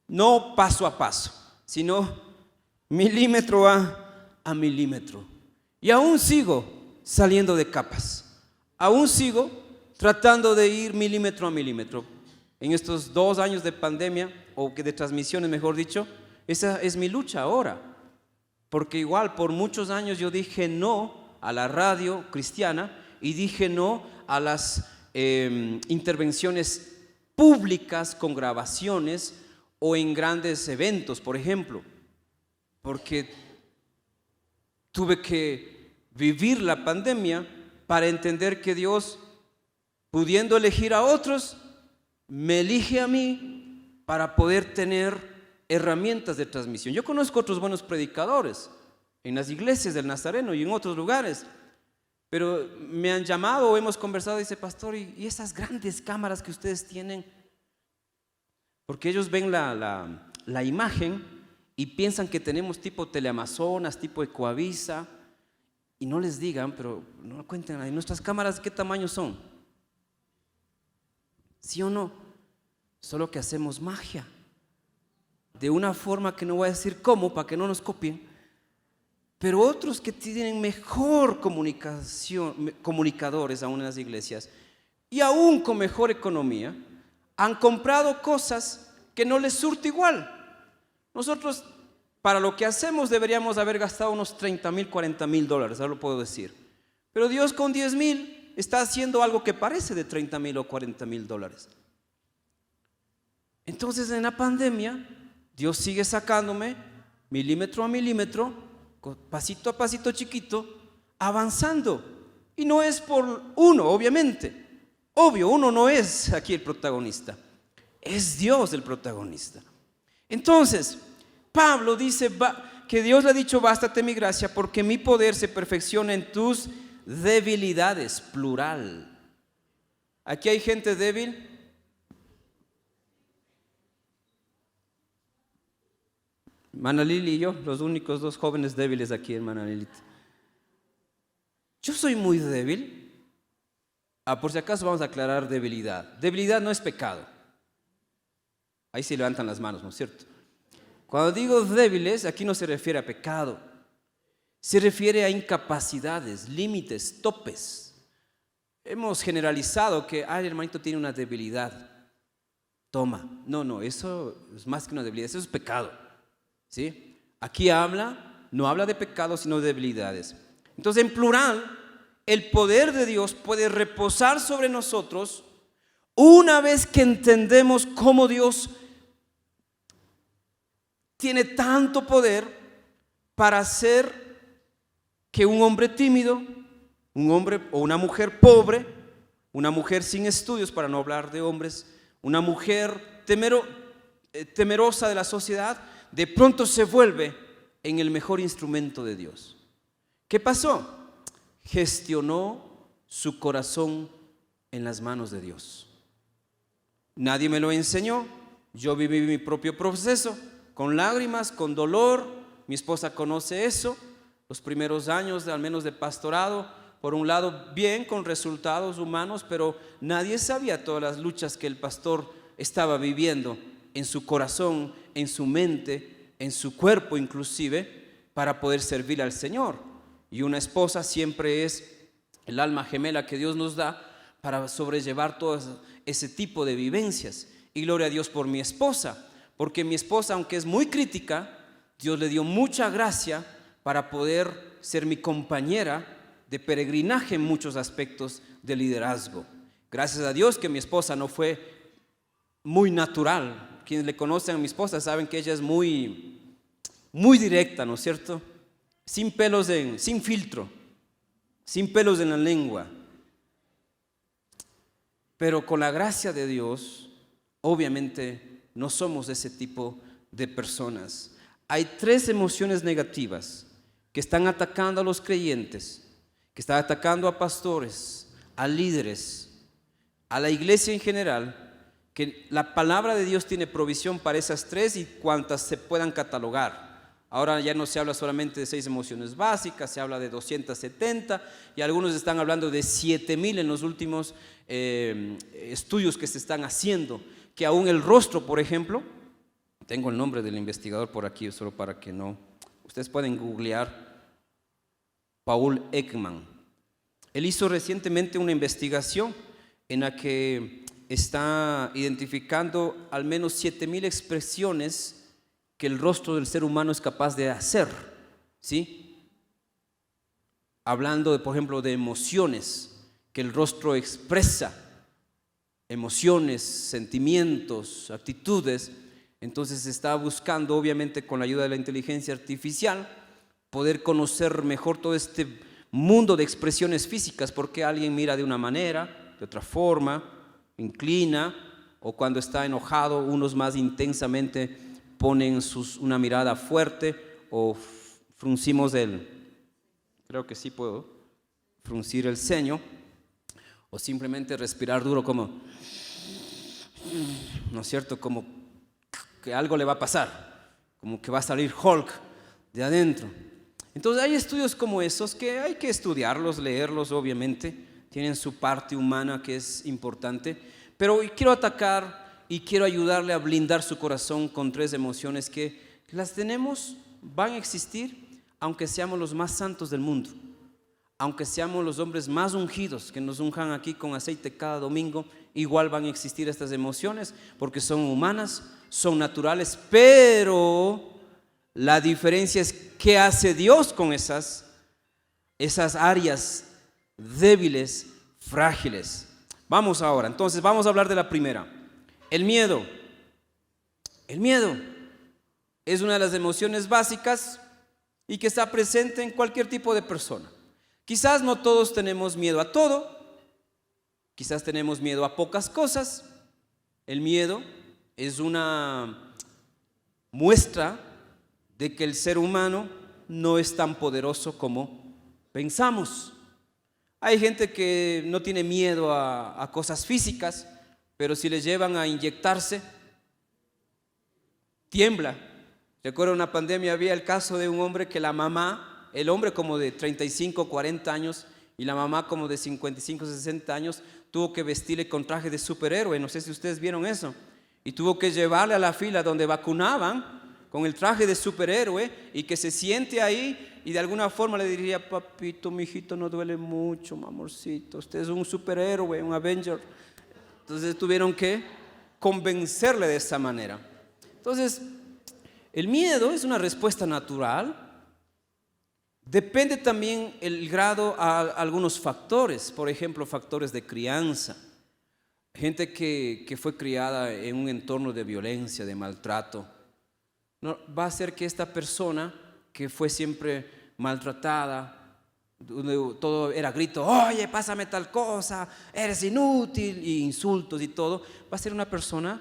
[SPEAKER 1] No paso a paso, sino milímetro a milímetro. Y aún sigo saliendo de capas. Aún sigo tratando de ir milímetro a milímetro. En estos 2 años de pandemia, o que de transmisiones mejor dicho, esa es mi lucha ahora. Porque igual por muchos años yo dije no a la radio cristiana y dije no a las intervenciones públicas con grabaciones o en grandes eventos, por ejemplo, porque tuve que vivir la pandemia para entender que Dios, pudiendo elegir a otros, me elige a mí para poder tener herramientas de transmisión. Yo conozco otros buenos predicadores en las iglesias del Nazareno y en otros lugares, pero me han llamado o hemos conversado y dice: pastor, ¿y esas grandes cámaras que ustedes tienen? Porque ellos ven la imagen y piensan que tenemos tipo Teleamazonas, tipo Ecoavisa, y no les digan, pero no cuenten ahí, nuestras cámaras ¿qué tamaño son? ¿Sí o no? Solo que hacemos magia, de una forma que no voy a decir cómo, para que no nos copien. Pero otros que tienen mejor comunicadores aún en las iglesias y aún con mejor economía, han comprado cosas que no les surte igual. Nosotros, para lo que hacemos, deberíamos haber gastado unos $30,000, $40,000, ahora lo puedo decir. Pero Dios con 10,000 está haciendo algo que parece de $30,000 o $40,000. Entonces, en la pandemia, Dios sigue sacándome milímetro a milímetro, pasito a pasito chiquito, avanzando. Y no es por uno, obviamente. Obvio, uno no es aquí el protagonista. Es Dios el protagonista. Entonces, Pablo dice que Dios le ha dicho: bástate mi gracia, porque mi poder se perfecciona en tus debilidades, plural. Aquí hay gente débil. Hermana Lili y yo, los únicos 2 jóvenes débiles aquí, hermana Lili. Yo soy muy débil. Por si acaso vamos a aclarar debilidad. Debilidad no es pecado. Ahí sí levantan las manos, ¿no es cierto? Cuando digo débiles, aquí no se refiere a pecado. Se refiere a incapacidades, límites, topes. Hemos generalizado que el hermanito tiene una debilidad. Toma. No, eso es más que una debilidad, eso es pecado. ¿Sí? Aquí no habla de pecados, sino de debilidades. Entonces, en plural, el poder de Dios puede reposar sobre nosotros una vez que entendemos cómo Dios tiene tanto poder para hacer que un hombre tímido, un hombre o una mujer pobre, una mujer sin estudios, para no hablar de hombres, una mujer temerosa de la sociedad, de pronto se vuelve en el mejor instrumento de Dios. ¿Qué pasó? Gestionó su corazón en las manos de Dios. Nadie me lo enseñó, yo viví mi propio proceso, con lágrimas, con dolor. Mi esposa conoce eso, los primeros años al menos de pastorado, por un lado bien, con resultados humanos, pero nadie sabía todas las luchas que el pastor estaba viviendo en su corazón, en su mente, en su cuerpo inclusive, para poder servir al Señor. Y una esposa siempre es el alma gemela que Dios nos da para sobrellevar todo ese tipo de vivencias. Y gloria a Dios por mi esposa, porque mi esposa, aunque es muy crítica, Dios le dio mucha gracia para poder ser mi compañera de peregrinaje en muchos aspectos de liderazgo. Gracias a Dios que mi esposa no fue muy natural. Quienes le conocen a mi esposa saben que ella es muy directa, ¿no es cierto? Sin filtro, sin pelos en la lengua. Pero con la gracia de Dios, obviamente no somos ese tipo de personas. Hay 3 emociones negativas que están atacando a los creyentes, que están atacando a pastores, a líderes, a la iglesia en general, que la palabra de Dios tiene provisión para esas 3 y cuantas se puedan catalogar. Ahora ya no se habla solamente de 6 emociones básicas, se habla de 270 y algunos están hablando de 7,000 en los últimos estudios que se están haciendo, que aún el rostro, por ejemplo, tengo el nombre del investigador por aquí, solo para que no, ustedes pueden googlear, Paul Ekman. Él hizo recientemente una investigación en la que está identificando al menos 7,000 expresiones que el rostro del ser humano es capaz de hacer, ¿sí? Hablando, por ejemplo, de emociones, que el rostro expresa emociones, sentimientos, actitudes. Entonces se está buscando, obviamente con la ayuda de la inteligencia artificial, poder conocer mejor todo este mundo de expresiones físicas, porque alguien mira de una manera, de otra forma, inclina, o cuando está enojado, unos más intensamente ponen una mirada fuerte o fruncimos creo que sí puedo fruncir el ceño, o simplemente respirar duro como, ¿no es cierto? Como que algo le va a pasar, como que va a salir Hulk de adentro. Entonces hay estudios como esos que hay que estudiarlos, leerlos, obviamente, tienen su parte humana que es importante, pero quiero atacar y quiero ayudarle a blindar su corazón con 3 emociones que las tenemos, van a existir, aunque seamos los más santos del mundo, aunque seamos los hombres más ungidos, que nos unjan aquí con aceite cada domingo, igual van a existir estas emociones, porque son humanas, son naturales, pero la diferencia es qué hace Dios con esas áreas débiles, frágiles. Vamos ahora, entonces vamos a hablar de la primera. El miedo. El miedo es una de las emociones básicas y que está presente en cualquier tipo de persona. Quizás no todos tenemos miedo a todo, quizás tenemos miedo a pocas cosas. El miedo es una muestra de que el ser humano no es tan poderoso como pensamos. Hay gente que no tiene miedo a cosas físicas, pero si les llevan a inyectarse, tiembla. Recuerdo una pandemia, había el caso de un hombre que la mamá, el hombre como de 35, 40 años y la mamá como de 55, 60 años, tuvo que vestirle con traje de superhéroe, no sé si ustedes vieron eso, y tuvo que llevarle a la fila donde vacunaban con el traje de superhéroe y que se siente ahí y de alguna forma le diría: papito, mijito, no duele mucho, amorcito, usted es un superhéroe, un Avenger. Entonces tuvieron que convencerle de esa manera. Entonces, El miedo es una respuesta natural. Depende también el grado a algunos factores, por ejemplo, factores de crianza. Gente que fue criada en un entorno de violencia, de maltrato, no, va a hacer que esta persona que fue siempre maltratada, donde todo era grito, oye, pásame tal cosa, eres inútil, y insultos y todo, va a ser una persona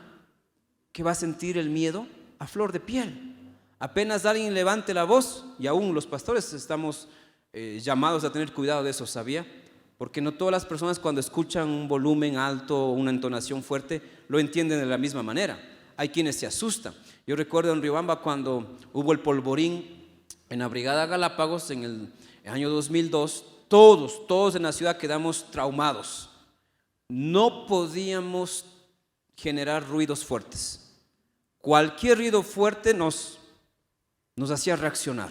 [SPEAKER 1] que va a sentir el miedo a flor de piel. Apenas alguien levante la voz, y aún los pastores estamos llamados a tener cuidado de eso, ¿sabía? Porque no todas las personas cuando escuchan un volumen alto o una entonación fuerte lo entienden de la misma manera. Hay quienes se asustan. Yo recuerdo en Riobamba cuando hubo el polvorín en la Brigada Galápagos en el año 2002, todos en la ciudad quedamos traumados. No podíamos generar ruidos fuertes. Cualquier ruido fuerte nos hacía reaccionar.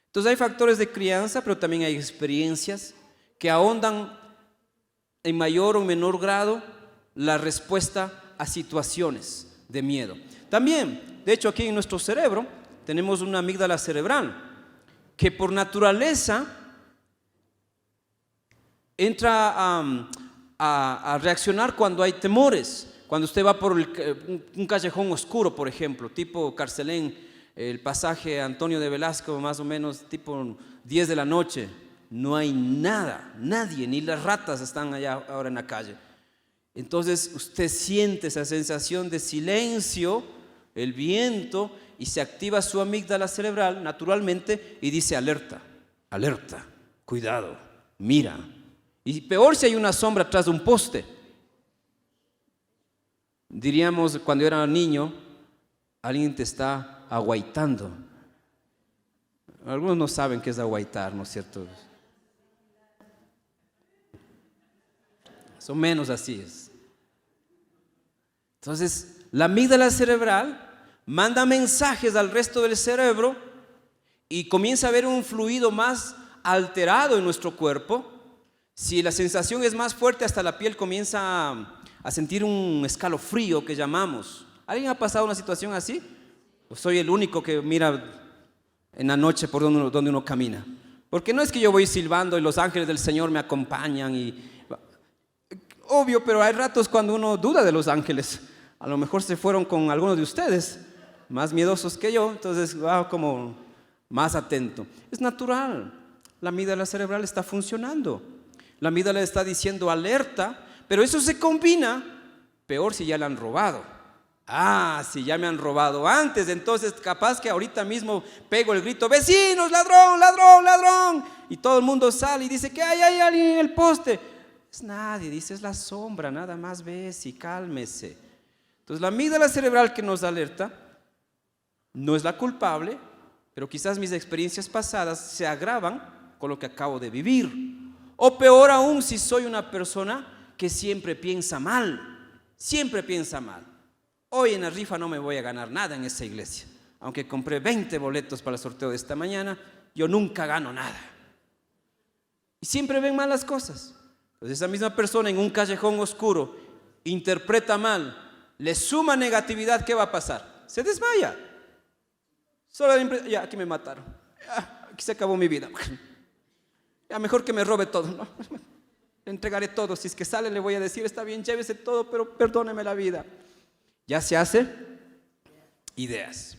[SPEAKER 1] Entonces hay factores de crianza, pero también hay experiencias que ahondan en mayor o menor grado la respuesta a situaciones de miedo. También, de hecho, aquí en nuestro cerebro tenemos una amígdala cerebral que por naturaleza entra a reaccionar cuando hay temores. Cuando usted va por un callejón oscuro, por ejemplo, tipo Carcelén, el pasaje Antonio de Velasco, más o menos tipo 10 de la noche, no hay nada, nadie, ni las ratas están allá ahora en la calle. Entonces usted siente esa sensación de silencio, el viento, y se activa su amígdala cerebral naturalmente y dice alerta, alerta, cuidado, mira. Y peor si hay una sombra atrás de un poste. Diríamos cuando yo era niño, alguien te está aguaitando. Algunos no saben qué es aguaitar, ¿no es cierto? Son menos así es. Entonces, la amígdala cerebral manda mensajes al resto del cerebro y comienza a haber un fluido más alterado en nuestro cuerpo. Si la sensación es más fuerte, hasta la piel comienza a sentir un escalofrío que llamamos. ¿Alguien ha pasado una situación así? ¿O soy el único que mira en la noche por donde uno camina? Porque no es que yo voy silbando y los ángeles del Señor me acompañan obvio, pero hay ratos cuando uno duda de los ángeles. A lo mejor se fueron con algunos de ustedes, más miedosos que yo, entonces va como más atento. Es natural, la amígdala cerebral está funcionando. La amígdala está diciendo alerta, pero eso se combina, peor si ya la han robado. Si ya me han robado antes, entonces capaz que ahorita mismo pego el grito, vecinos, ladrón, ladrón, ladrón. Y todo el mundo sale y dice que hay alguien en el poste. Es nadie, dice, es la sombra, nada más ves y cálmese. Entonces la amígdala cerebral que nos alerta no es la culpable, pero quizás mis experiencias pasadas se agravan con lo que acabo de vivir. O peor aún si soy una persona que siempre piensa mal, siempre piensa mal. Hoy en la rifa no me voy a ganar nada en esa iglesia. Aunque compré 20 boletos para el sorteo de esta mañana, yo nunca gano nada. Y siempre ven mal las cosas. Entonces esa misma persona en un callejón oscuro interpreta mal, le suma negatividad, ¿qué va a pasar? Se desmaya. Ya, aquí me mataron. Aquí se acabó mi vida. Ya mejor que me robe todo, ¿no? Le entregaré todo. Si es que sale, le voy a decir, está bien, llévese todo, pero perdóneme la vida. Ya se hace ideas.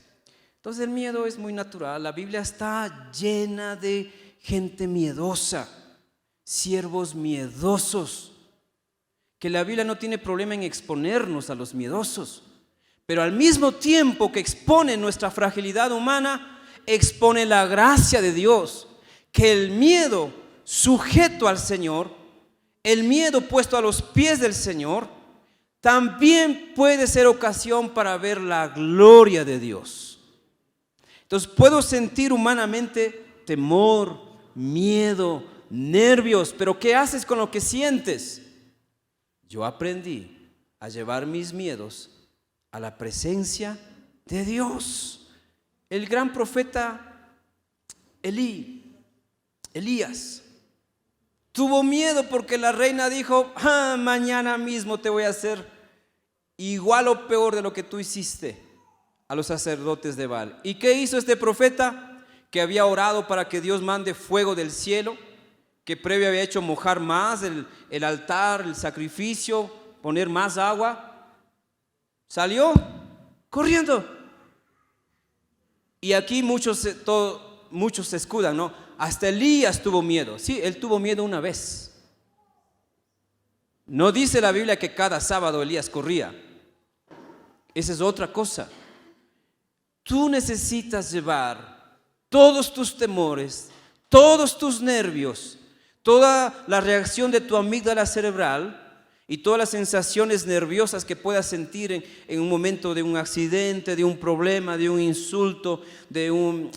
[SPEAKER 1] Entonces el miedo es muy natural. La Biblia está llena de gente miedosa, siervos miedosos, que la Biblia no tiene problema en exponernos a los miedosos, pero al mismo tiempo que expone nuestra fragilidad humana, expone la gracia de Dios, que el miedo sujeto al Señor, el miedo puesto a los pies del Señor, también puede ser ocasión para ver la gloria de Dios. Entonces puedo sentir humanamente temor, miedo, nervios, pero ¿qué haces con lo que sientes? Yo aprendí a llevar mis miedos a la presencia de Dios. El gran profeta Elías tuvo miedo porque la reina dijo, mañana mismo te voy a hacer igual o peor de lo que tú hiciste a los sacerdotes de Baal. ¿Y qué hizo este profeta? Que había orado para que Dios mande fuego del cielo, que previo había hecho mojar más el altar, el sacrificio, poner más agua. Salió corriendo. Y aquí muchos se escudan, ¿no? Hasta Elías tuvo miedo. Sí, él tuvo miedo una vez. No dice la Biblia que cada sábado Elías corría. Esa es otra cosa. Tú necesitas llevar todos tus temores, todos tus nervios, toda la reacción de tu amígdala cerebral y todas las sensaciones nerviosas que puedas sentir en un momento de un accidente, de un problema, de un insulto, de un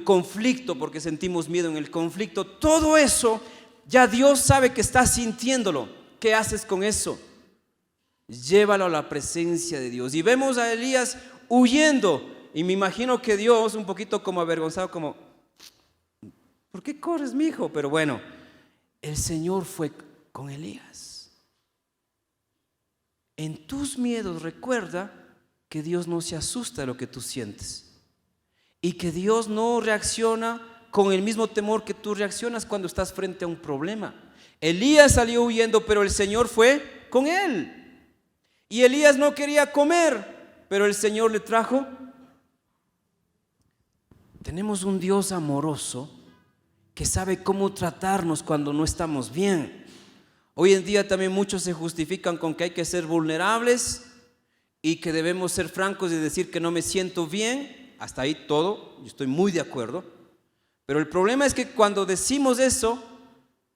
[SPEAKER 1] conflicto, porque sentimos miedo en el conflicto. Todo eso ya Dios sabe que estás sintiéndolo. ¿Qué haces con eso? Llévalo a la presencia de Dios. Y vemos a Elías huyendo, y me imagino que Dios, un poquito como avergonzado, como: ¿por qué corres, mi hijo? Pero bueno, el Señor fue con Elías. En tus miedos recuerda que Dios no se asusta de lo que tú sientes, y que Dios no reacciona con el mismo temor que tú reaccionas cuando estás frente a un problema. Elías salió huyendo, pero el Señor fue con él. Y Elías no quería comer, pero el Señor le trajo. Tenemos un Dios amoroso que sabe cómo tratarnos cuando no estamos bien. Hoy en día también muchos se justifican con que hay que ser vulnerables y que debemos ser francos y decir que no me siento bien. Hasta ahí todo, yo estoy muy de acuerdo. Pero el problema es que cuando decimos eso,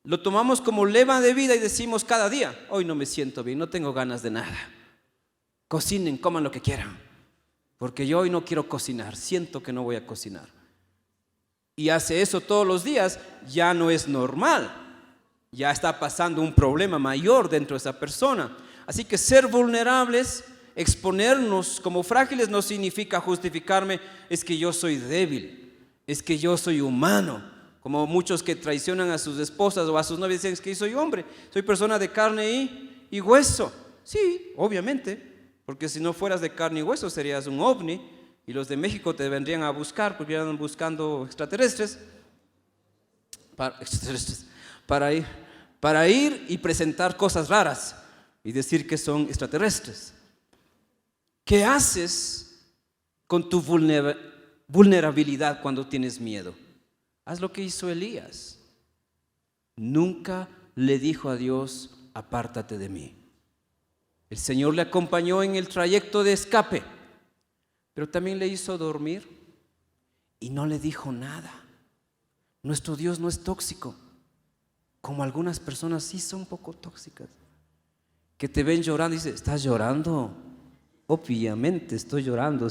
[SPEAKER 1] lo tomamos como lema de vida y decimos cada día: hoy no me siento bien, no tengo ganas de nada. Cocinen, coman lo que quieran, porque yo hoy no quiero cocinar, siento que no voy a cocinar. Y hace eso todos los días, ya no es normal. Ya está pasando un problema mayor dentro de esa persona. Así que ser vulnerables, exponernos como frágiles, no significa justificarme: es que yo soy débil, es que yo soy humano. Como muchos que traicionan a sus esposas o a sus novias dicen: es que soy hombre, soy persona de carne y hueso. Sí, obviamente, porque si no fueras de carne y hueso serías un ovni, y los de México te vendrían a buscar porque andan buscando extraterrestres para ir y presentar cosas raras y decir que son extraterrestres. ¿Qué haces con tu vulnerabilidad cuando tienes miedo? Haz lo que hizo Elías. Nunca le dijo a Dios: apártate de mí. El Señor le acompañó en el trayecto de escape, pero también le hizo dormir y no le dijo nada. Nuestro Dios no es tóxico, como algunas personas sí son un poco tóxicas, que te ven llorando y dicen: ¿estás llorando? Obviamente estoy llorando.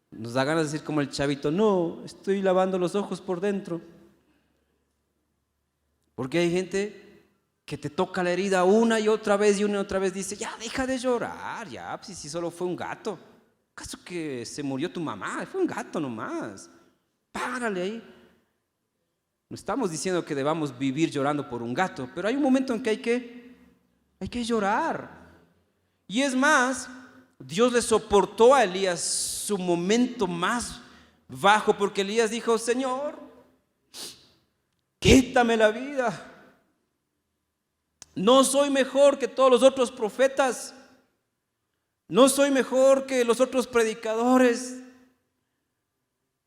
[SPEAKER 1] Nos da ganas de decir como el chavito: no, estoy lavando los ojos por dentro. Porque hay gente que te toca la herida una y otra vez dice: ya deja de llorar, ya, pues si solo fue un gato. ¿Acaso que se murió tu mamá? Fue un gato nomás. Párale ahí. No estamos diciendo que debamos vivir llorando por un gato, pero hay un momento en que hay que llorar. Y es más, Dios le soportó a Elías su momento más bajo, porque Elías dijo: Señor, quítame la vida. No soy mejor que todos los otros profetas. No soy mejor que los otros predicadores.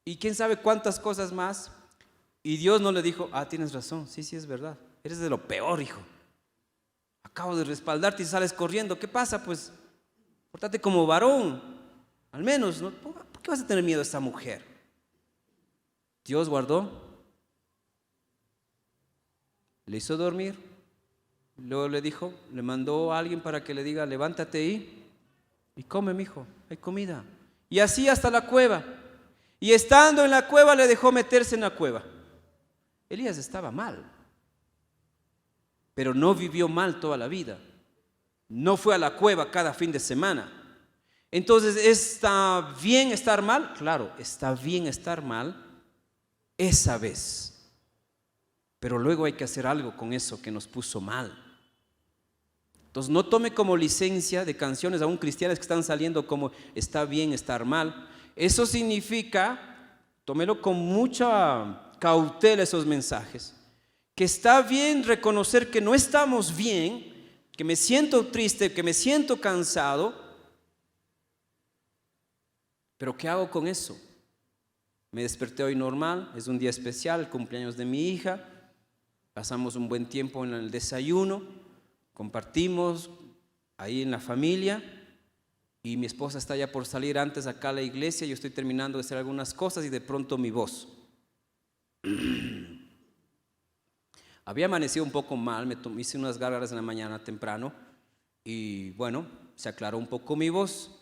[SPEAKER 1] Y quién sabe cuántas cosas más. Y Dios no le dijo: tienes razón, sí, es verdad. Eres de lo peor, hijo. Acabo de respaldarte y sales corriendo. ¿Qué pasa? Pues pórtate como varón, al menos, ¿no? ¿Por qué vas a tener miedo a esta mujer? Dios guardó, le hizo dormir, luego le mandó a alguien para que le diga: levántate y come, mijo, hay comida. Y así hasta la cueva. Y estando en la cueva le dejó meterse en la cueva. Elías estaba mal, pero no vivió mal toda la vida. No fue a la cueva cada fin de semana. Entonces, ¿está bien estar mal? Claro, está bien estar mal esa vez. Pero luego hay que hacer algo con eso que nos puso mal. Entonces no tome como licencia de canciones aún cristianas que están saliendo como está bien, estar mal. Eso significa, tómelo con mucha cautela esos mensajes, que está bien reconocer que no estamos bien, que me siento triste, que me siento cansado, pero ¿qué hago con eso? Me desperté hoy normal, es un día especial, el cumpleaños de mi hija, pasamos un buen tiempo en el desayuno, compartimos ahí en la familia y mi esposa está ya por salir antes acá a la iglesia, yo estoy terminando de hacer algunas cosas y de pronto mi voz. Había amanecido un poco mal, hice unas gárgaras en la mañana temprano y bueno, se aclaró un poco mi voz,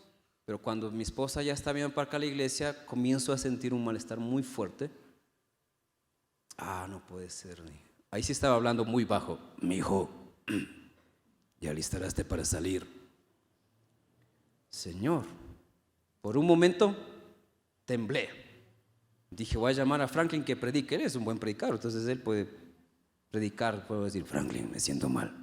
[SPEAKER 1] pero cuando mi esposa ya está viendo para acá a la iglesia, comienzo a sentir un malestar muy fuerte. No puede ser. Ahí sí estaba hablando muy bajo. Mi hijo, ya alistaraste para salir. Señor, por un momento temblé. Dije, voy a llamar a Franklin que predique. Él es un buen predicador, entonces él puede predicar. Puedo decir, Franklin, me siento mal.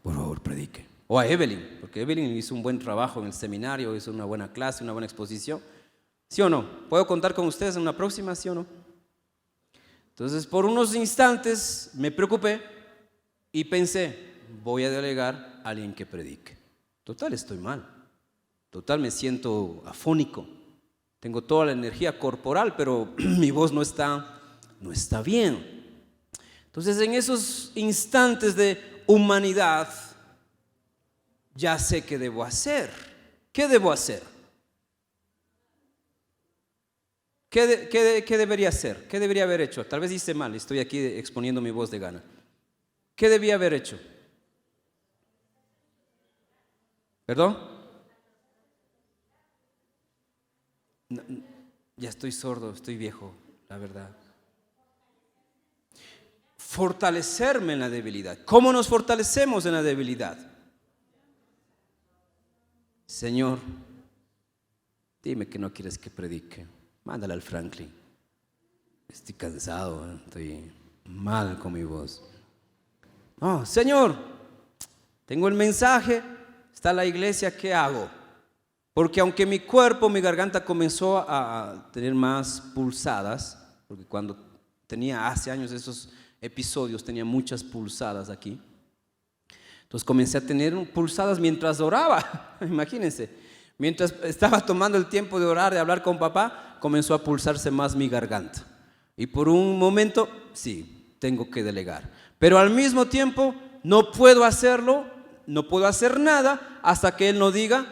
[SPEAKER 1] Por favor, predique. O a Evelyn, porque Evelyn hizo un buen trabajo en el seminario, hizo una buena clase, una buena exposición. ¿Sí o no? ¿Puedo contar con ustedes en una próxima, sí o no? Entonces, por unos instantes me preocupé y pensé, voy a delegar a alguien que predique. Total, estoy mal. Total, me siento afónico. Tengo toda la energía corporal, pero mi voz no está bien. Entonces, en esos instantes de humanidad, ya sé qué debo hacer. ¿Qué debo hacer? ¿Qué debería hacer? ¿Qué debería haber hecho? Tal vez hice mal, estoy aquí exponiendo mi voz de gana. ¿Qué debía haber hecho? ¿Perdón? No, ya estoy sordo, estoy viejo, la verdad. Fortalecerme en la debilidad. ¿Cómo nos fortalecemos en la debilidad? Señor, dime que no quieres que predique. Mándale al Franklin. Estoy cansado, estoy mal con mi voz. No, Señor, tengo el mensaje, está la iglesia, ¿qué hago? Porque aunque mi cuerpo, mi garganta comenzó a tener más pulsadas, porque cuando tenía hace años esos episodios tenía muchas pulsadas aquí. Entonces comencé a tener pulsadas mientras oraba, imagínense. Mientras estaba tomando el tiempo de orar, de hablar con papá, comenzó a pulsarse más mi garganta. Y por un momento, sí, tengo que delegar. Pero al mismo tiempo, no puedo hacerlo, no puedo hacer nada hasta que Él no diga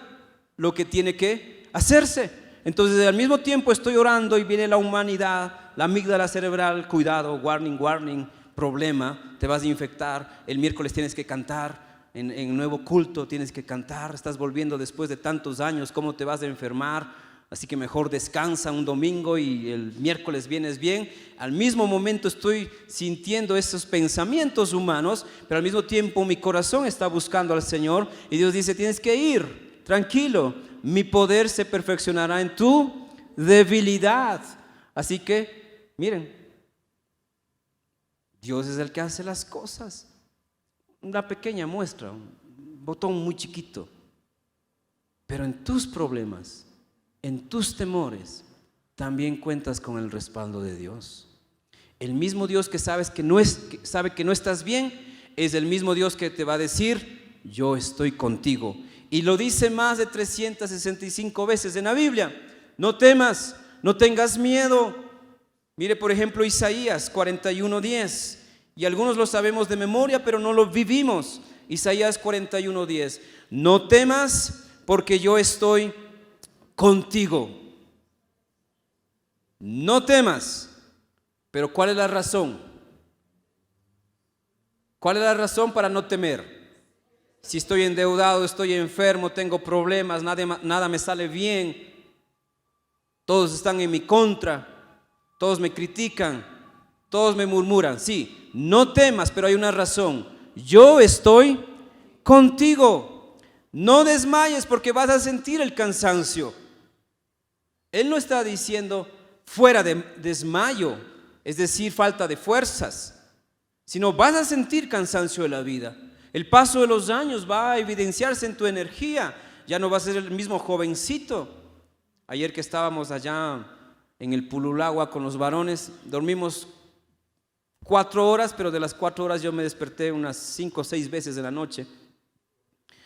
[SPEAKER 1] lo que tiene que hacerse. Entonces, al mismo tiempo estoy orando y viene la humanidad, la amígdala cerebral, cuidado, warning, warning, problema, te vas a infectar, el miércoles tienes que cantar. En nuevo culto tienes que cantar, estás volviendo después de tantos años, ¿cómo te vas a enfermar? Así que mejor descansa un domingo y el miércoles vienes bien. Al mismo momento estoy sintiendo esos pensamientos humanos, pero al mismo tiempo mi corazón está buscando al Señor y Dios dice, tienes que ir, tranquilo, mi poder se perfeccionará en tu debilidad. Así que, miren, Dios es el que hace las cosas. Una pequeña muestra, un botón muy chiquito, pero en tus problemas, en tus temores, también cuentas con el respaldo de Dios. El mismo Dios que sabe que no estás bien, es el mismo Dios que te va a decir, yo estoy contigo. Y lo dice más de 365 veces en la Biblia. No temas, no tengas miedo. Mire por ejemplo Isaías 41:10. Y algunos lo sabemos de memoria, pero no lo vivimos. Isaías 41:10. No temas, porque yo estoy contigo. No temas. Pero ¿cuál es la razón? ¿Cuál es la razón para no temer? Si estoy endeudado, estoy enfermo, tengo problemas, nada me sale bien, todos están en mi contra, todos me critican, todos me murmuran. Sí, no temas, pero hay una razón. Yo estoy contigo. No desmayes porque vas a sentir el cansancio. Él no está diciendo fuera de desmayo, es decir, falta de fuerzas, sino vas a sentir cansancio de la vida. El paso de los años va a evidenciarse en tu energía. Ya no vas a ser el mismo jovencito. Ayer que estábamos allá en el Pululagua con los varones, dormimos 4 horas, pero de las 4 horas yo me desperté unas 5 o 6 veces en la noche.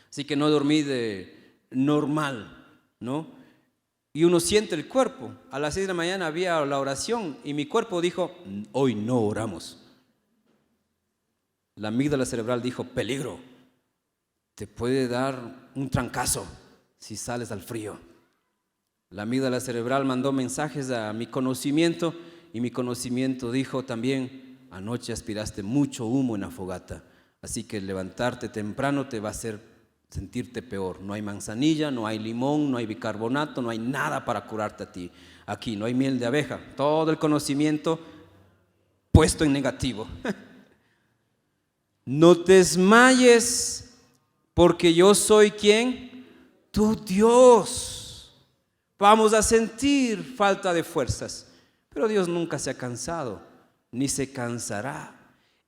[SPEAKER 1] Así que no dormí de normal, ¿no? Y uno siente el cuerpo. A las 6 de la mañana había la oración y mi cuerpo dijo, hoy no oramos. La amígdala cerebral dijo, peligro, te puede dar un trancazo si sales al frío. La amígdala cerebral mandó mensajes a mi conocimiento y mi conocimiento dijo también, anoche aspiraste mucho humo en la fogata, así que levantarte temprano te va a hacer sentirte peor. No hay manzanilla, no hay limón, no hay bicarbonato, no hay nada para curarte a ti. Aquí no hay miel de abeja, todo el conocimiento puesto en negativo. No te desmayes, porque yo soy ¿quién? Tu Dios. Vamos a sentir falta de fuerzas, pero Dios nunca se ha cansado, ni se cansará.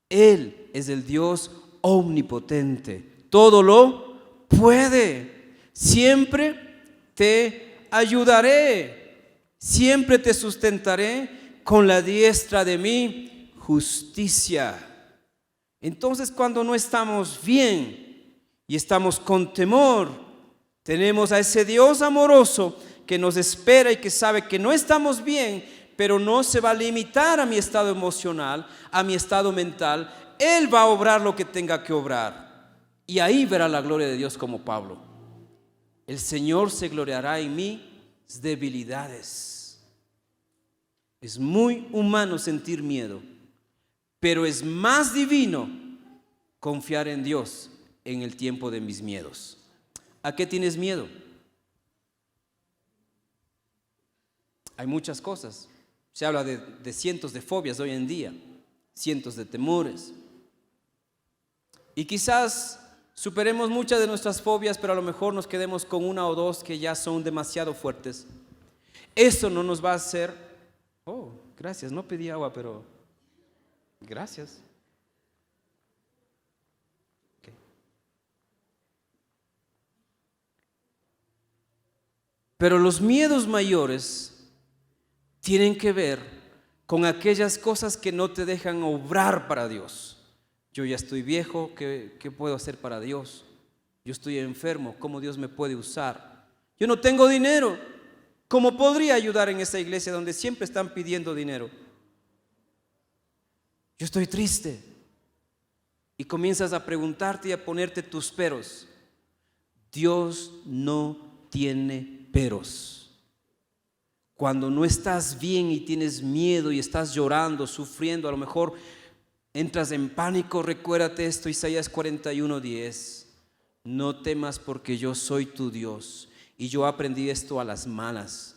[SPEAKER 1] Él es el Dios omnipotente, todo lo puede. Siempre te ayudaré, siempre te sustentaré con la diestra de mi justicia. Entonces, cuando no estamos bien y estamos con temor, tenemos a ese Dios amoroso que nos espera y que sabe que no estamos bien, pero no se va a limitar a mi estado emocional, a mi estado mental. Él va a obrar lo que tenga que obrar. Y ahí verá la gloria de Dios como Pablo. El Señor se gloriará en mis debilidades. Es muy humano sentir miedo, pero es más divino confiar en Dios en el tiempo de mis miedos. ¿A qué tienes miedo? Hay muchas cosas. Se habla de cientos de fobias hoy en día, cientos de temores. Y quizás superemos muchas de nuestras fobias, pero a lo mejor nos quedemos con 1 o 2 que ya son demasiado fuertes. Eso no nos va a hacer... Oh, gracias, no pedí agua, pero... Gracias. Okay. Pero los miedos mayores tienen que ver con aquellas cosas que no te dejan obrar para Dios. Yo ya estoy viejo, ¿qué puedo hacer para Dios? Yo estoy enfermo, ¿cómo Dios me puede usar? Yo no tengo dinero, ¿cómo podría ayudar en esa iglesia donde siempre están pidiendo dinero? Yo estoy triste. Y comienzas a preguntarte y a ponerte tus peros. Dios no tiene peros. Cuando no estás bien y tienes miedo y estás llorando, sufriendo, a lo mejor entras en pánico, recuérdate esto, Isaías 41:10. No temas porque yo soy tu Dios. Y yo aprendí esto a las malas.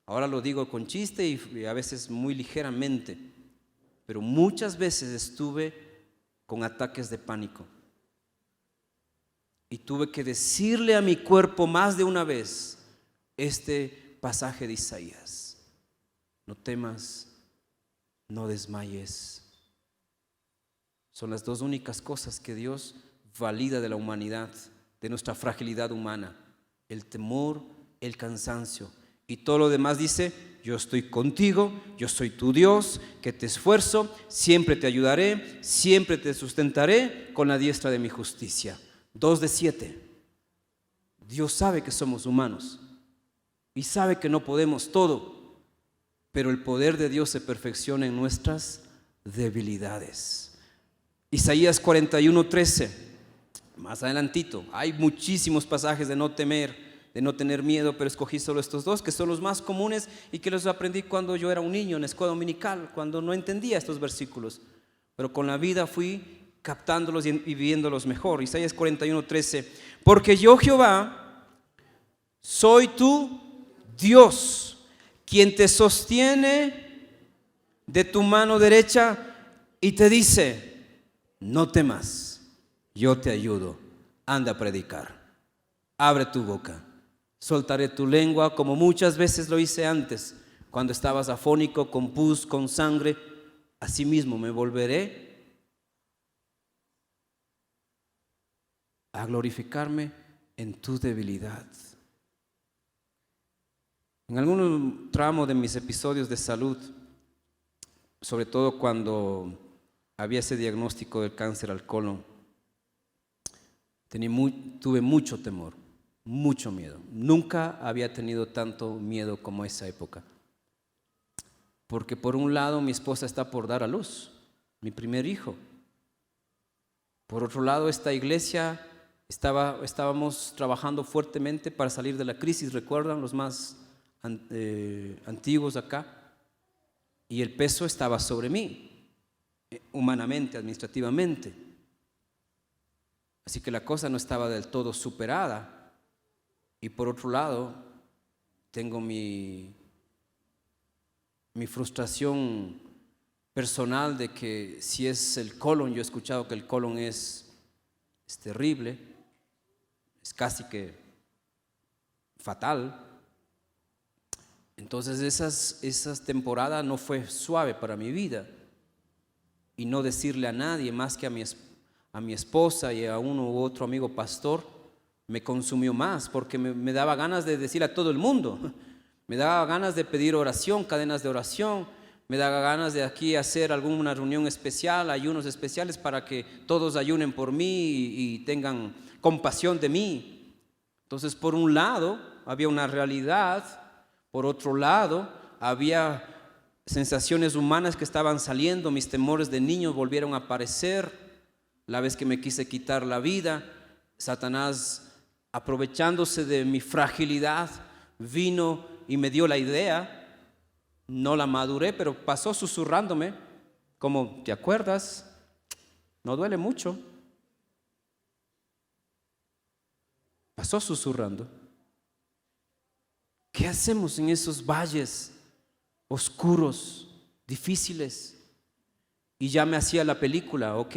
[SPEAKER 1] Ahora lo digo con chiste y a veces muy ligeramente. Pero muchas veces estuve con ataques de pánico y tuve que decirle a mi cuerpo más de una vez este pasaje de Isaías: no temas, no desmayes. Son las 2 únicas cosas que Dios valida de la humanidad, de nuestra fragilidad humana: el temor, el cansancio. Y todo lo demás dice: yo estoy contigo, yo soy tu Dios, que te esfuerzo, siempre te ayudaré, siempre te sustentaré con la diestra de mi justicia. 2:7. Dios sabe que somos humanos y sabe que no podemos todo, pero el poder de Dios se perfecciona en nuestras debilidades. Isaías 41:13. Más adelantito, hay muchísimos pasajes de no temer, de no tener miedo, pero escogí solo estos 2 que son los más comunes y que los aprendí cuando yo era un niño en la escuela dominical, cuando no entendía estos versículos, pero con la vida fui captándolos y viviéndolos mejor. Isaías 41:13. Porque yo, Jehová, soy tu Dios, quien te sostiene de tu mano derecha y te dice: no temas, yo te ayudo, anda a predicar, abre tu boca. Soltaré tu lengua como muchas veces lo hice antes, cuando estabas afónico, con pus, con sangre. Asimismo me volveré a glorificarme en tu debilidad. En algún tramo de mis episodios de salud, sobre todo cuando había ese diagnóstico del cáncer al colon, tuve mucho temor, mucho miedo. Nunca había tenido tanto miedo como esa época. Porque por un lado mi esposa está por dar a luz, mi primer hijo. Por otro lado, esta iglesia estábamos trabajando fuertemente para salir de la crisis, ¿recuerdan? Los más antiguos acá. Y el peso estaba sobre mí, humanamente, administrativamente. Así que la cosa no estaba del todo superada. Y por otro lado, tengo mi frustración personal de que si es el colon, yo he escuchado que el colon es terrible, es casi que fatal. Entonces esas temporadas no fue suave para mi vida, y no decirle a nadie más que a mi esposa y a uno u otro amigo pastor me consumió más, porque me daba ganas de decir a todo el mundo, me daba ganas de pedir oración, cadenas de oración, me daba ganas de aquí hacer alguna reunión especial, ayunos especiales para que todos ayunen por mí y tengan compasión de mí. Entonces, por un lado había una realidad, por otro lado había sensaciones humanas que estaban saliendo, mis temores de niño volvieron a aparecer. La vez que me quise quitar la vida, Satanás, aprovechándose de mi fragilidad, vino y me dio la idea. No la maduré, pero pasó susurrándome, como, ¿te acuerdas? No duele mucho. Pasó susurrando. ¿Qué hacemos en esos valles oscuros, difíciles? Y ya me hacía la película, ok,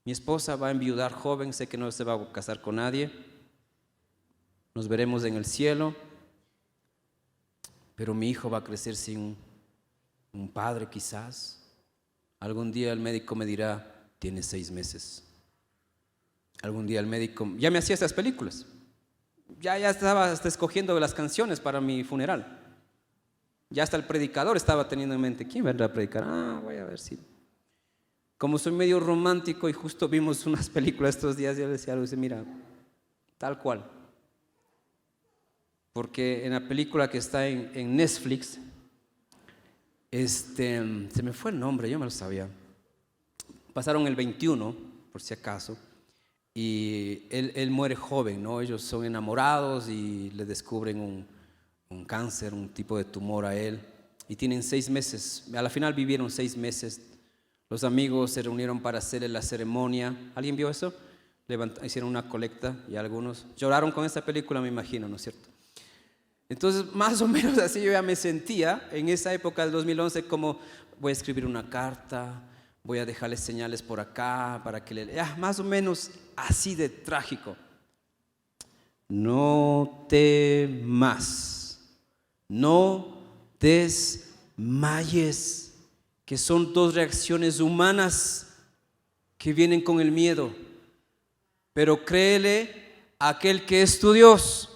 [SPEAKER 1] mi esposa va a enviudar joven, sé que no se va a casar con nadie, nos veremos en el cielo, pero mi hijo va a crecer sin un padre quizás. Algún día el médico me dirá, tiene 6 meses. Algún día el médico, ya me hacía estas películas, ya estaba hasta escogiendo las canciones para mi funeral. Ya hasta el predicador estaba teniendo en mente, ¿quién vendrá a predicar? Voy a ver si... Como soy medio romántico y justo vimos unas películas estos días, yo le decía algo, dice, mira, tal cual. Porque en la película que está en Netflix, se me fue el nombre, yo me lo sabía. Pasaron el 21, por si acaso, y él muere joven, ¿no? Ellos son enamorados y le descubren un cáncer, un tipo de tumor a él, y tienen 6 meses. A la final vivieron 6 meses. Los amigos se reunieron para hacerle la ceremonia. ¿Alguien vio eso? Hicieron una colecta y algunos lloraron con esta película, me imagino, ¿no es cierto? Entonces, más o menos así yo ya me sentía en esa época del 2011, como voy a escribir una carta, voy a dejarles señales por acá para que más o menos así de trágico. No temas, no desmayes, que son 2 reacciones humanas que vienen con el miedo. Pero créele a aquel que es tu Dios.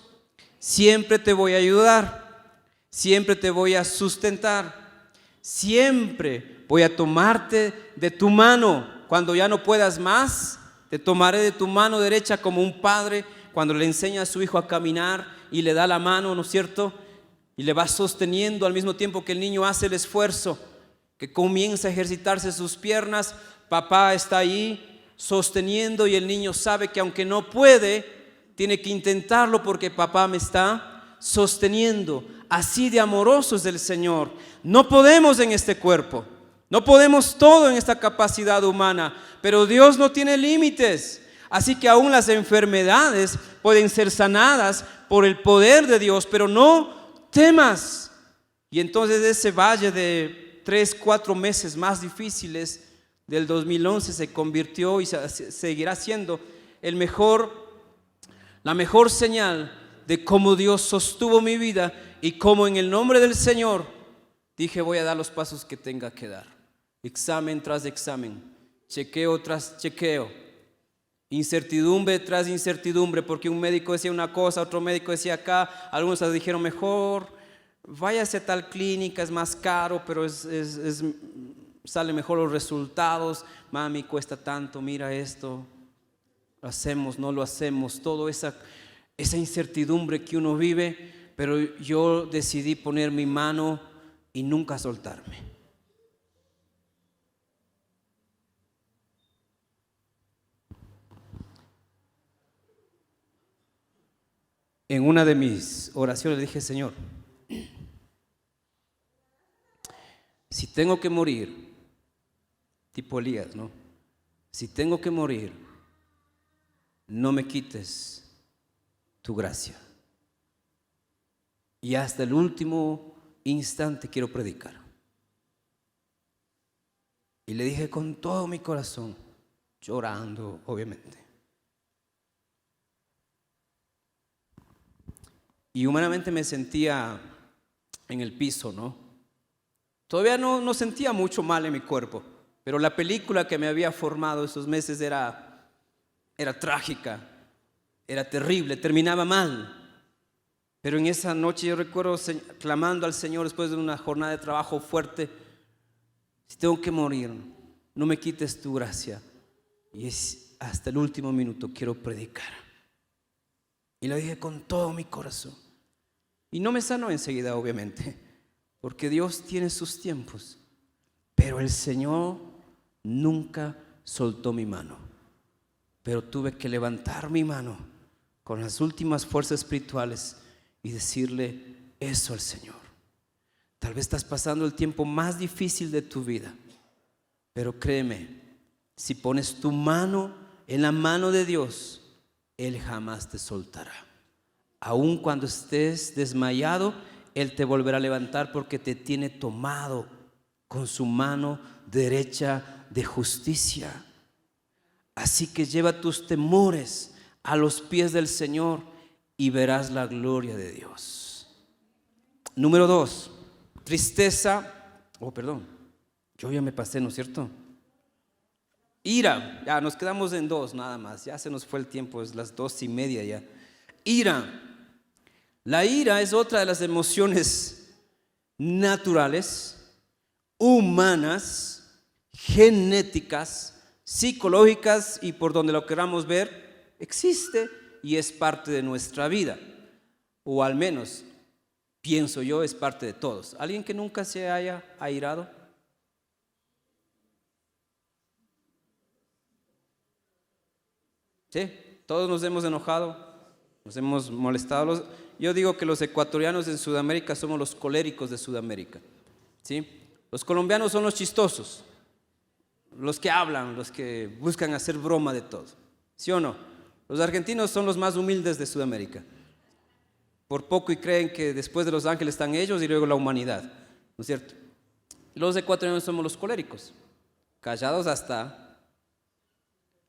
[SPEAKER 1] Siempre te voy a ayudar, siempre te voy a sustentar, siempre voy a tomarte de tu mano. Cuando ya no puedas más, te tomaré de tu mano derecha, como un padre cuando le enseña a su hijo a caminar y le da la mano, ¿no es cierto? Y le va sosteniendo al mismo tiempo que el niño hace el esfuerzo, que comienza a ejercitarse sus piernas. Papá está ahí sosteniendo y el niño sabe que aunque no puede, tiene que intentarlo porque papá me está sosteniendo. Así de amoroso es el Señor. No podemos en este cuerpo, no podemos todo en esta capacidad humana, pero Dios no tiene límites. Así que aún las enfermedades pueden ser sanadas por el poder de Dios, pero no temas. Y entonces ese valle de 3-4 meses más difíciles del 2011 se convirtió y seguirá siendo la mejor señal de cómo Dios sostuvo mi vida y cómo en el nombre del Señor dije, voy a dar los pasos que tenga que dar. Examen tras examen, chequeo tras chequeo. Incertidumbre tras incertidumbre, porque un médico decía una cosa, otro médico decía acá, algunos dijeron mejor, váyase a tal clínica, es más caro, pero sale mejor los resultados. Mami, cuesta tanto, mira esto, lo hacemos, no lo hacemos, toda esa incertidumbre que uno vive, pero yo decidí poner mi mano y nunca soltarme. En una de mis oraciones le dije, Señor, si tengo que morir, tipo Elías, ¿no? Si tengo que morir, no me quites tu gracia. Y hasta el último instante quiero predicar. Y le dije con todo mi corazón, llorando, obviamente. Y humanamente me sentía en el piso, ¿no? Todavía no sentía mucho mal en mi cuerpo, pero la película que me había formado esos meses era trágica, era terrible, terminaba mal. Pero en esa noche yo recuerdo clamando al Señor después de una jornada de trabajo fuerte, si tengo que morir, no me quites tu gracia. Y hasta el último minuto quiero predicar. Y lo dije con todo mi corazón. Y no me sanó enseguida, obviamente, porque Dios tiene sus tiempos. Pero el Señor nunca soltó mi mano. Pero tuve que levantar mi mano con las últimas fuerzas espirituales y decirle eso al Señor. Tal vez estás pasando el tiempo más difícil de tu vida, pero créeme, si pones tu mano en la mano de Dios, Él jamás te soltará. Aun cuando estés desmayado, Él te volverá a levantar porque te tiene tomado con su mano derecha de justicia. Así que lleva tus temores a los pies del Señor y verás la gloria de Dios. Número 2, tristeza. Yo ya me pasé, ¿no es cierto? Ira, ya nos quedamos en 2 nada más, ya se nos fue el tiempo, es las 2:30 ya. Ira. La ira es otra de las emociones naturales, humanas, genéticas, psicológicas y por donde lo queramos ver, existe y es parte de nuestra vida. O al menos, pienso yo, es parte de todos. ¿Alguien que nunca se haya airado? Sí, todos nos hemos enojado, nos hemos molestado. Yo digo que los ecuatorianos en Sudamérica somos los coléricos de Sudamérica, ¿sí? Los colombianos son los chistosos, los que hablan, los que buscan hacer broma de todo, ¿sí o no? Los argentinos son los más humildes de Sudamérica. Por poco y creen que después de los ángeles están ellos y luego la humanidad, ¿no es cierto? Los ecuatorianos somos los coléricos, callados hasta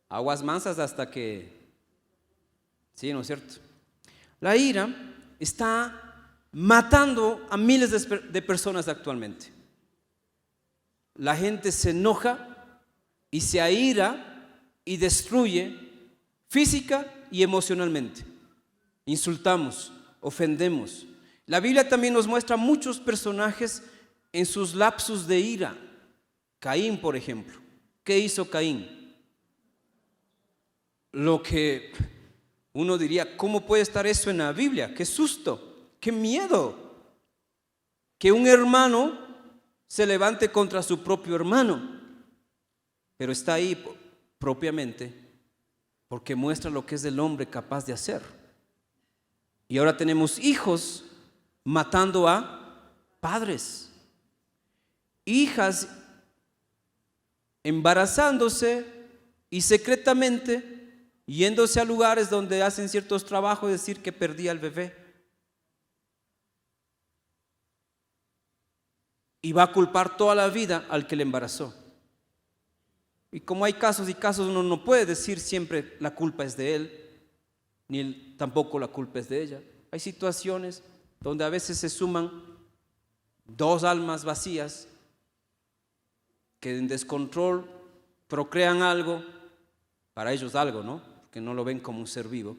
[SPEAKER 1] aguas mansas hasta que... Sí, ¿no es cierto? La ira está matando a miles de personas actualmente. La gente se enoja y se aira y destruye física y emocionalmente. Insultamos, ofendemos. La Biblia también nos muestra muchos personajes en sus lapsus de ira. Caín, por ejemplo. ¿Qué hizo Caín? Lo que uno diría, ¿cómo puede estar eso en la Biblia? ¡Qué susto! ¡Qué miedo! Que un hermano se levante contra su propio hermano. Pero está ahí propiamente porque muestra lo que es el hombre capaz de hacer. Y ahora tenemos hijos matando a padres. Hijas embarazándose y secretamente yéndose a lugares donde hacen ciertos trabajos, decir que perdí al bebé. Y va a culpar toda la vida al que le embarazó. Y como hay casos y casos, uno no puede decir siempre la culpa es de él, ni tampoco la culpa es de ella. Hay situaciones donde a veces se suman 2 almas vacías que en descontrol procrean algo, para ellos algo, ¿no? porque no lo ven como un ser vivo,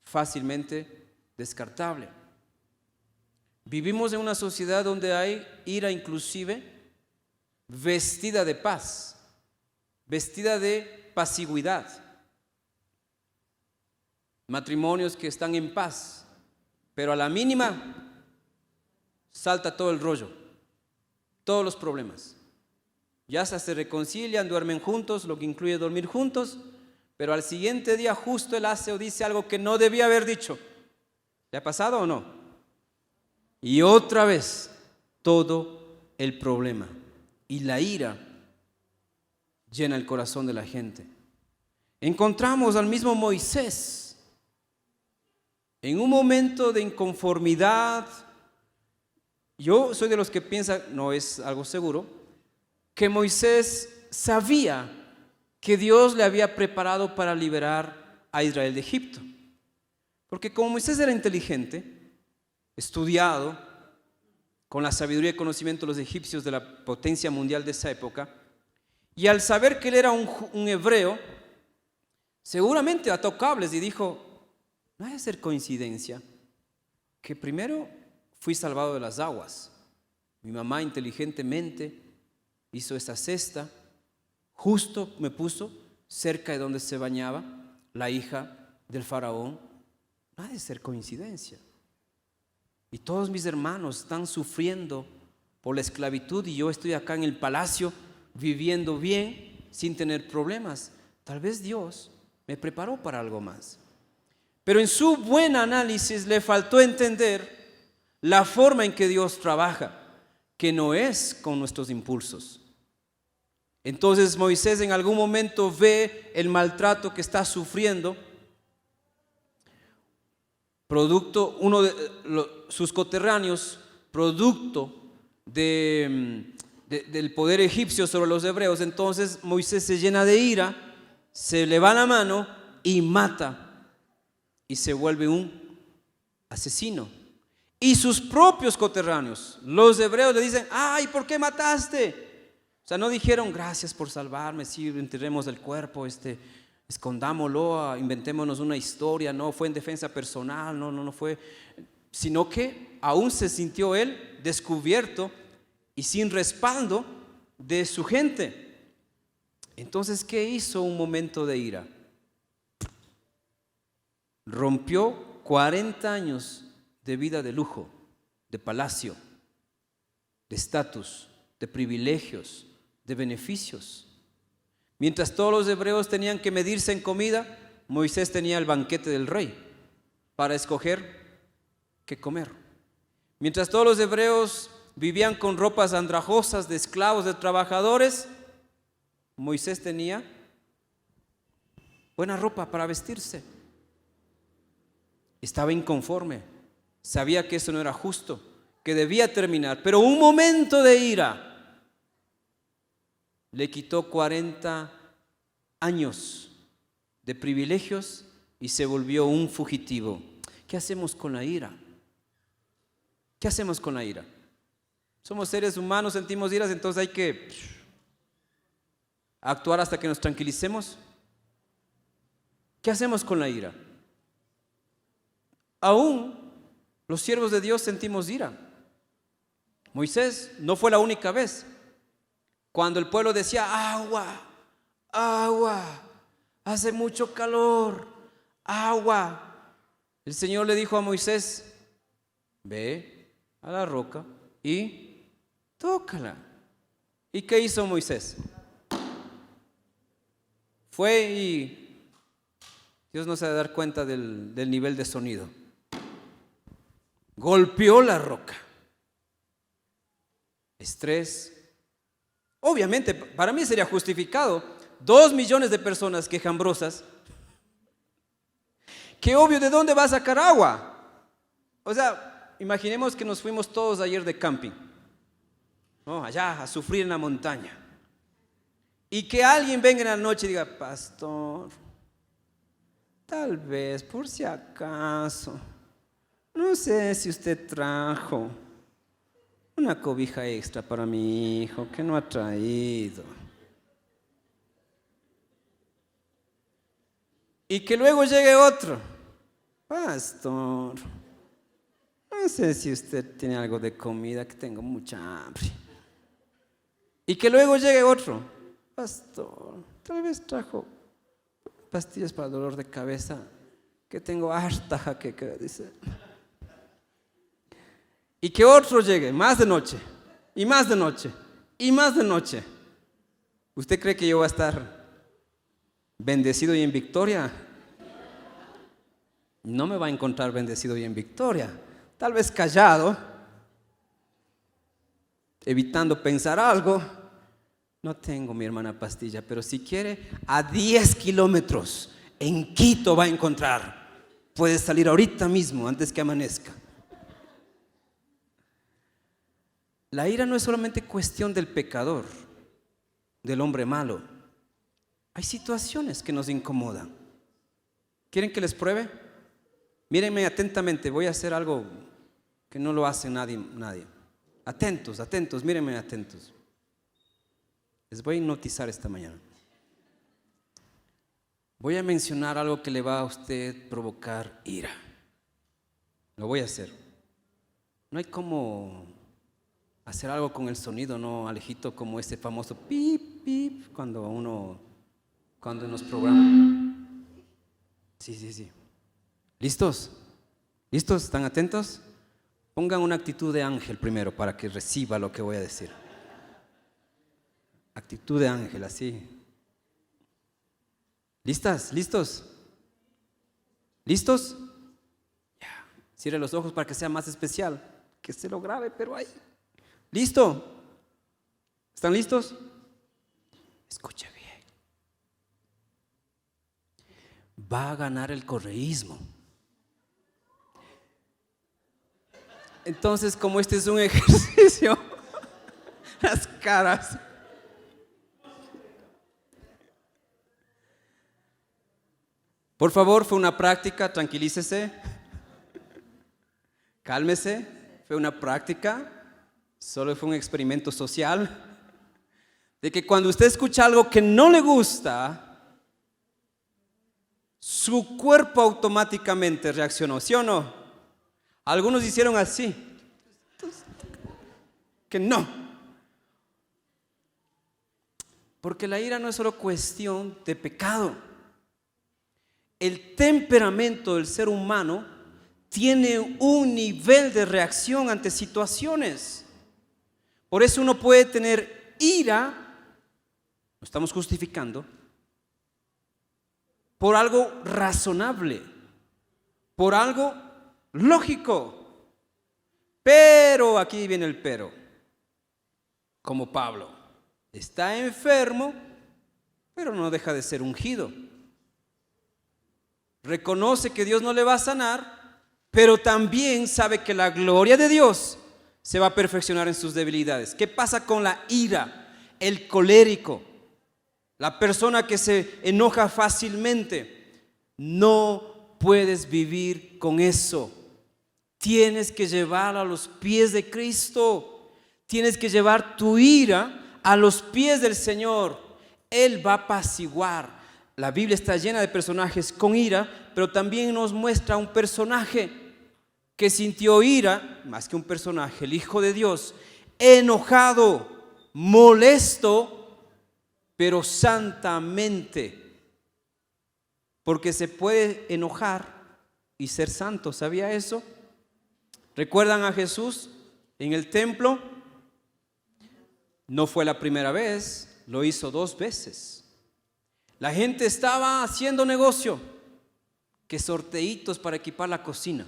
[SPEAKER 1] fácilmente descartable. Vivimos en una sociedad donde hay ira inclusive vestida de paz, vestida de pasividad. Matrimonios que están en paz, pero a la mínima salta todo el rollo, todos los problemas. Ya se reconcilian, duermen juntos, lo que incluye dormir juntos, pero al siguiente día justo él hace o dice algo que no debía haber dicho. ¿Le ha pasado o no? Y otra vez todo el problema y la ira llena el corazón de la gente. Encontramos al mismo Moisés en un momento de inconformidad. Yo soy de los que piensan, no es algo seguro, que Moisés sabía que Dios le había preparado para liberar a Israel de Egipto. Porque como Moisés era inteligente, estudiado, con la sabiduría y conocimiento de los egipcios, de la potencia mundial de esa época, y al saber que él era un hebreo, seguramente ató cables y dijo: no hay que ser coincidencia que primero fui salvado de las aguas. Mi mamá inteligentemente hizo esa cesta, justo me puso cerca de donde se bañaba la hija del faraón. No ha de ser coincidencia. Y todos mis hermanos están sufriendo por la esclavitud y yo estoy acá en el palacio viviendo bien sin tener problemas. Tal vez Dios me preparó para algo más. Pero en su buen análisis le faltó entender la forma en que Dios trabaja, que no es con nuestros impulsos. Entonces Moisés en algún momento ve el maltrato que está sufriendo, producto, sus coterráneos, producto del poder egipcio sobre los hebreos. Entonces Moisés se llena de ira, se le va la mano y mata, y se vuelve un asesino. Y sus propios coterráneos, los hebreos, le dicen: ay, ¿por qué mataste? O sea, no dijeron: gracias por salvarme, sí, enterremos el cuerpo, escondámoslo, inventémonos una historia. No fue en defensa personal, no fue, sino que aún se sintió él descubierto y sin respaldo de su gente. Entonces, ¿qué hizo un momento de ira? Rompió 40 años de vida de lujo, de palacio, de estatus, de privilegios, de beneficios. Mientras todos los hebreos tenían que medirse en comida, Moisés tenía el banquete del rey para escoger qué comer. Mientras todos los hebreos vivían con ropas andrajosas de esclavos, de trabajadores, Moisés tenía buena ropa para vestirse. Estaba inconforme, sabía que eso no era justo, que debía terminar, pero un momento de ira le quitó 40 años de privilegios y se volvió un fugitivo. ¿Qué hacemos con la ira? ¿Qué hacemos con la ira? Somos seres humanos, sentimos iras, entonces hay que actuar hasta que nos tranquilicemos. ¿Qué hacemos con la ira? Aún los siervos de Dios sentimos ira. Moisés no fue la única vez. Cuando el pueblo decía: agua, agua, hace mucho calor, agua, el Señor le dijo a Moisés: ve a la roca y tócala. ¿Y qué hizo Moisés? Fue y Dios no se va a dar cuenta del nivel de sonido. Golpeó la roca. Estrés. Obviamente, para mí sería justificado. 2 millones de personas quejambrosas. Que obvio, ¿de dónde va a sacar agua? O sea, imaginemos que nos fuimos todos ayer de camping, ¿no? Allá a sufrir en la montaña. Y que alguien venga en la noche y diga: pastor, tal vez, por si acaso, no sé si usted trajo una cobija extra para mi hijo que no ha traído. Y que luego llegue otro. Pastor, no sé si usted tiene algo de comida, que tengo mucha hambre. Y que luego llegue otro. Pastor, tal vez trajo pastillas para dolor de cabeza, que tengo harta jaqueca, dice. Y que otro llegue, más de noche, y más de noche, y más de noche. ¿Usted cree que yo voy a estar bendecido y en victoria? No me va a encontrar bendecido y en victoria. Tal vez callado, evitando pensar algo. No tengo, mi hermana, pastilla, pero si quiere, a 10 kilómetros en Quito va a encontrar. Puede salir ahorita mismo, antes que amanezca. La ira no es solamente cuestión del pecador, del hombre malo. Hay situaciones que nos incomodan. ¿Quieren que les pruebe? Mírenme atentamente, voy a hacer algo que no lo hace nadie. Atentos, atentos, mírenme atentos. Les voy a hipnotizar esta mañana. Voy a mencionar algo que le va a usted provocar ira. Lo voy a hacer. No hay como hacer algo con el sonido, ¿no, Alejito? Como ese famoso pip, pip, cuando nos programan. Sí. ¿Listos? ¿Listos? ¿Están atentos? Pongan una actitud de ángel primero para que reciba lo que voy a decir. Actitud de ángel, así. ¿Listas? ¿Listos? ¿Listos? Ya. Cierre los ojos para que sea más especial. Que se lo grabe, pero ahí. ¿Listo? ¿Están listos? Escuche bien. Va a ganar el correísmo. Entonces, como este es un ejercicio, las caras. Por favor, fue una práctica, tranquilícese, cálmese, fue una práctica, solo fue un experimento social, de que cuando usted escucha algo que no le gusta, su cuerpo automáticamente reaccionó, ¿sí o no? Algunos hicieron así, que no. Porque la ira no es solo cuestión de pecado. El temperamento del ser humano tiene un nivel de reacción ante situaciones. Por eso uno puede tener ira, lo estamos justificando, por algo razonable, por algo lógico. Pero, aquí viene el pero, como Pablo, está enfermo, pero no deja de ser ungido. Reconoce que Dios no le va a sanar, pero también sabe que la gloria de Dios se va a perfeccionar en sus debilidades. ¿Qué pasa con la ira? El colérico, la persona que se enoja fácilmente. No puedes vivir con eso. Tienes que llevarla a los pies de Cristo. Tienes que llevar tu ira a los pies del Señor. Él va a apaciguar. La Biblia está llena de personajes con ira, pero también nos muestra un personaje que sintió ira, más que un personaje, el Hijo de Dios, enojado, molesto, pero santamente. Porque se puede enojar y ser santo, ¿sabía eso? ¿Recuerdan a Jesús en el templo? No fue la primera vez, lo hizo 2 veces. La gente estaba haciendo negocio, que sorteitos para equipar la cocina,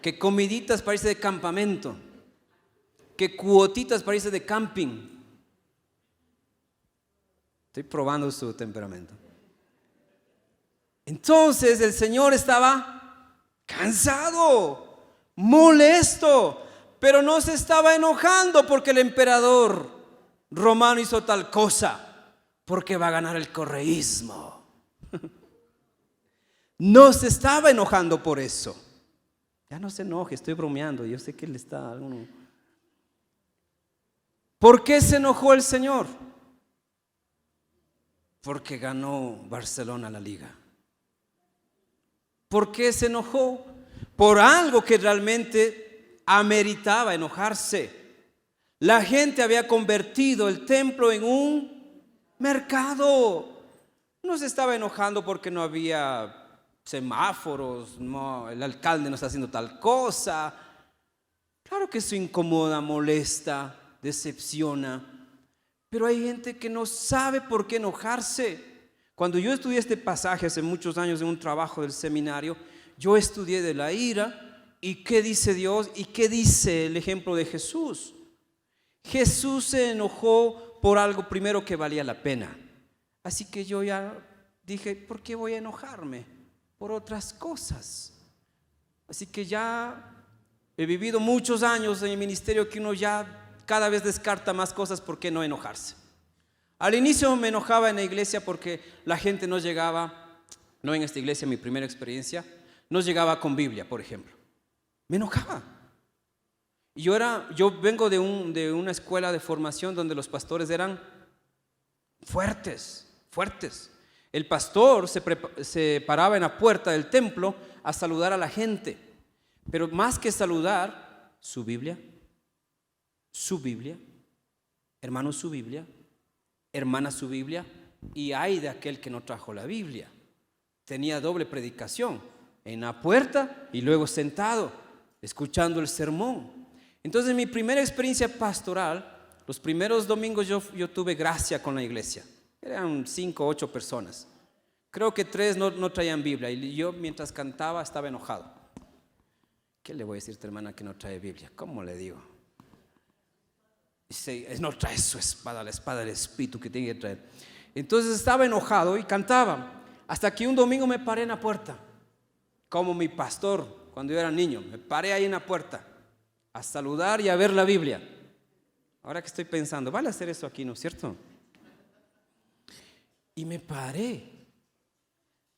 [SPEAKER 1] que comiditas para irse de campamento, que cuotitas para irse de camping. Estoy probando su temperamento. Entonces el Señor estaba cansado, molesto, pero no se estaba enojando porque el emperador romano hizo tal cosa. Porque va a ganar el correísmo. No se estaba enojando por eso. Ya no se enoje, estoy bromeando. Yo sé que él está. ¿Por qué se enojó el Señor? Porque ganó Barcelona la liga. ¿Por qué se enojó? Por algo que realmente ameritaba enojarse. La gente había convertido el templo en un mercado. No se estaba enojando porque no había semáforos, no, el alcalde no está haciendo tal cosa. Claro que eso incomoda, molesta, decepciona. Pero hay gente que no sabe por qué enojarse. Cuando yo estudié este pasaje hace muchos años en un trabajo del seminario, yo estudié de la ira y qué dice Dios y qué dice el ejemplo de Jesús. Jesús se enojó por algo primero que valía la pena. Así que yo ya dije, ¿por qué voy a enojarme? Por otras cosas. Así que ya he vivido muchos años en el ministerio que uno ya cada vez descarta más cosas. ¿Por qué no enojarse? Al inicio me enojaba en la iglesia porque la gente no llegaba, no en esta iglesia, mi primera experiencia, no llegaba con Biblia, por ejemplo. Me enojaba. Y yo vengo de una escuela de formación donde los pastores eran fuertes. El pastor se paraba en la puerta del templo a saludar a la gente, pero más que saludar, su Biblia, hermano, su Biblia, hermana, su Biblia, y ay de aquel que no trajo la Biblia. Tenía doble predicación, en la puerta y luego sentado, escuchando el sermón. Entonces, en mi primera experiencia pastoral, los primeros domingos yo tuve gracia con la iglesia. Eran 5 o 8 personas. Creo que 3 no traían Biblia, y yo mientras cantaba estaba enojado. ¿Qué le voy a decir a esta hermana que no trae Biblia? ¿Cómo le digo? Dice, no trae su espada, la espada del Espíritu que tiene que traer. Entonces estaba enojado y cantaba. Hasta que un domingo me paré en la puerta, como mi pastor cuando yo era niño. Me paré ahí en la puerta a saludar y a ver la Biblia. Ahora que estoy pensando, vale hacer eso aquí, ¿no es cierto? Y me paré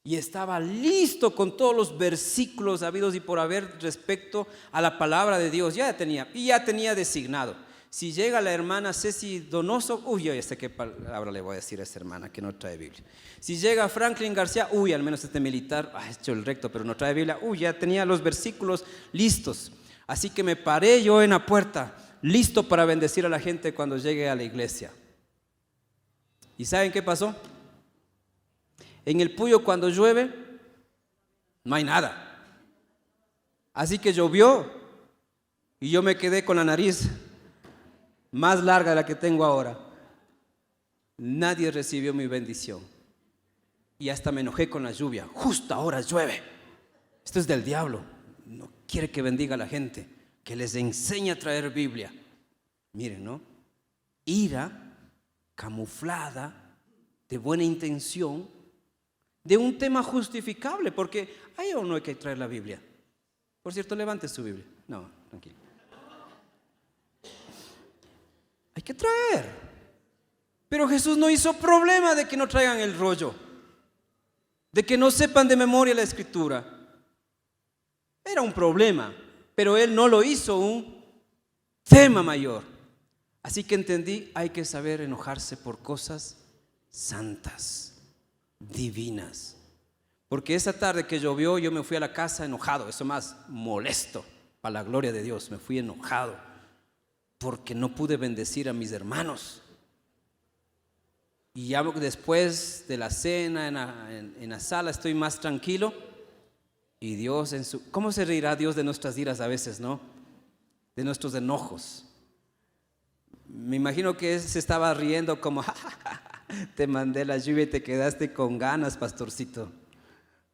[SPEAKER 1] y estaba listo con todos los versículos habidos y por haber respecto a la palabra de Dios. Ya tenía designado. Si llega la hermana Ceci Donoso, yo ya sé qué palabra le voy a decir a esa hermana que no trae Biblia. Si llega Franklin García, al menos este militar ha hecho el recto pero no trae Biblia. Ya tenía los versículos listos. Así que me paré yo en la puerta, listo para bendecir a la gente cuando llegue a la iglesia. ¿Y saben qué pasó? En el Puyo, cuando llueve, no hay nada. Así que llovió y yo me quedé con la nariz más larga de la que tengo ahora. Nadie recibió mi bendición y hasta me enojé con la lluvia. Justo ahora llueve. Esto es del diablo. No quiere que bendiga a la gente, que les enseñe a traer Biblia. Miren, ¿no? Ira camuflada de buena intención, de un tema justificable, porque hay o no hay que traer la Biblia. Por cierto, levante su Biblia. No, tranquilo. Hay que traer. Pero Jesús no hizo problema de que no traigan el rollo, de que no sepan de memoria la escritura. Era un problema, pero Él no lo hizo un tema mayor. Así que entendí, hay que saber enojarse por cosas santas, divinas. Porque esa tarde que llovió yo me fui a la casa enojado, eso más, molesto, para la gloria de Dios. Me fui enojado porque no pude bendecir a mis hermanos. Y ya después de la cena en la sala estoy más tranquilo. Y Dios ¿cómo se reirá Dios de nuestras iras a veces, no? De nuestros enojos. Me imagino que se estaba riendo como te mandé la lluvia y te quedaste con ganas, pastorcito.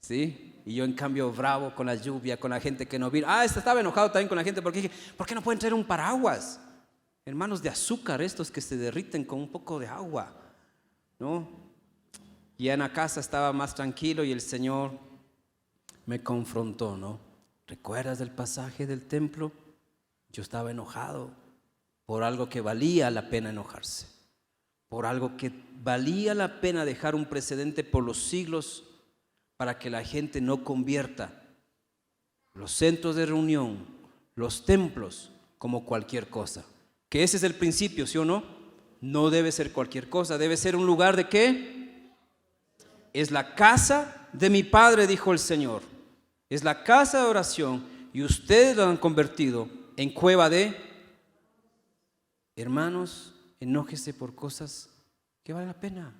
[SPEAKER 1] ¿Sí? Y yo en cambio bravo con la lluvia, con la gente que no vino. Estaba enojado también con la gente porque dije, ¿por qué no pueden traer un paraguas? Hermanos de azúcar, estos que se derriten con un poco de agua, ¿no? Y en la casa estaba más tranquilo y el Señor me confrontó, ¿no? ¿Recuerdas del pasaje del templo? Yo estaba enojado por algo que valía la pena enojarse, por algo que valía la pena dejar un precedente por los siglos para que la gente no convierta los centros de reunión, los templos, como cualquier cosa. Que ese es el principio, ¿sí o no? No debe ser cualquier cosa, debe ser un lugar ¿de qué? Es la casa de mi Padre, dijo el Señor. Es la casa de oración y ustedes lo han convertido en cueva de... Hermanos, enójese por cosas que valen la pena.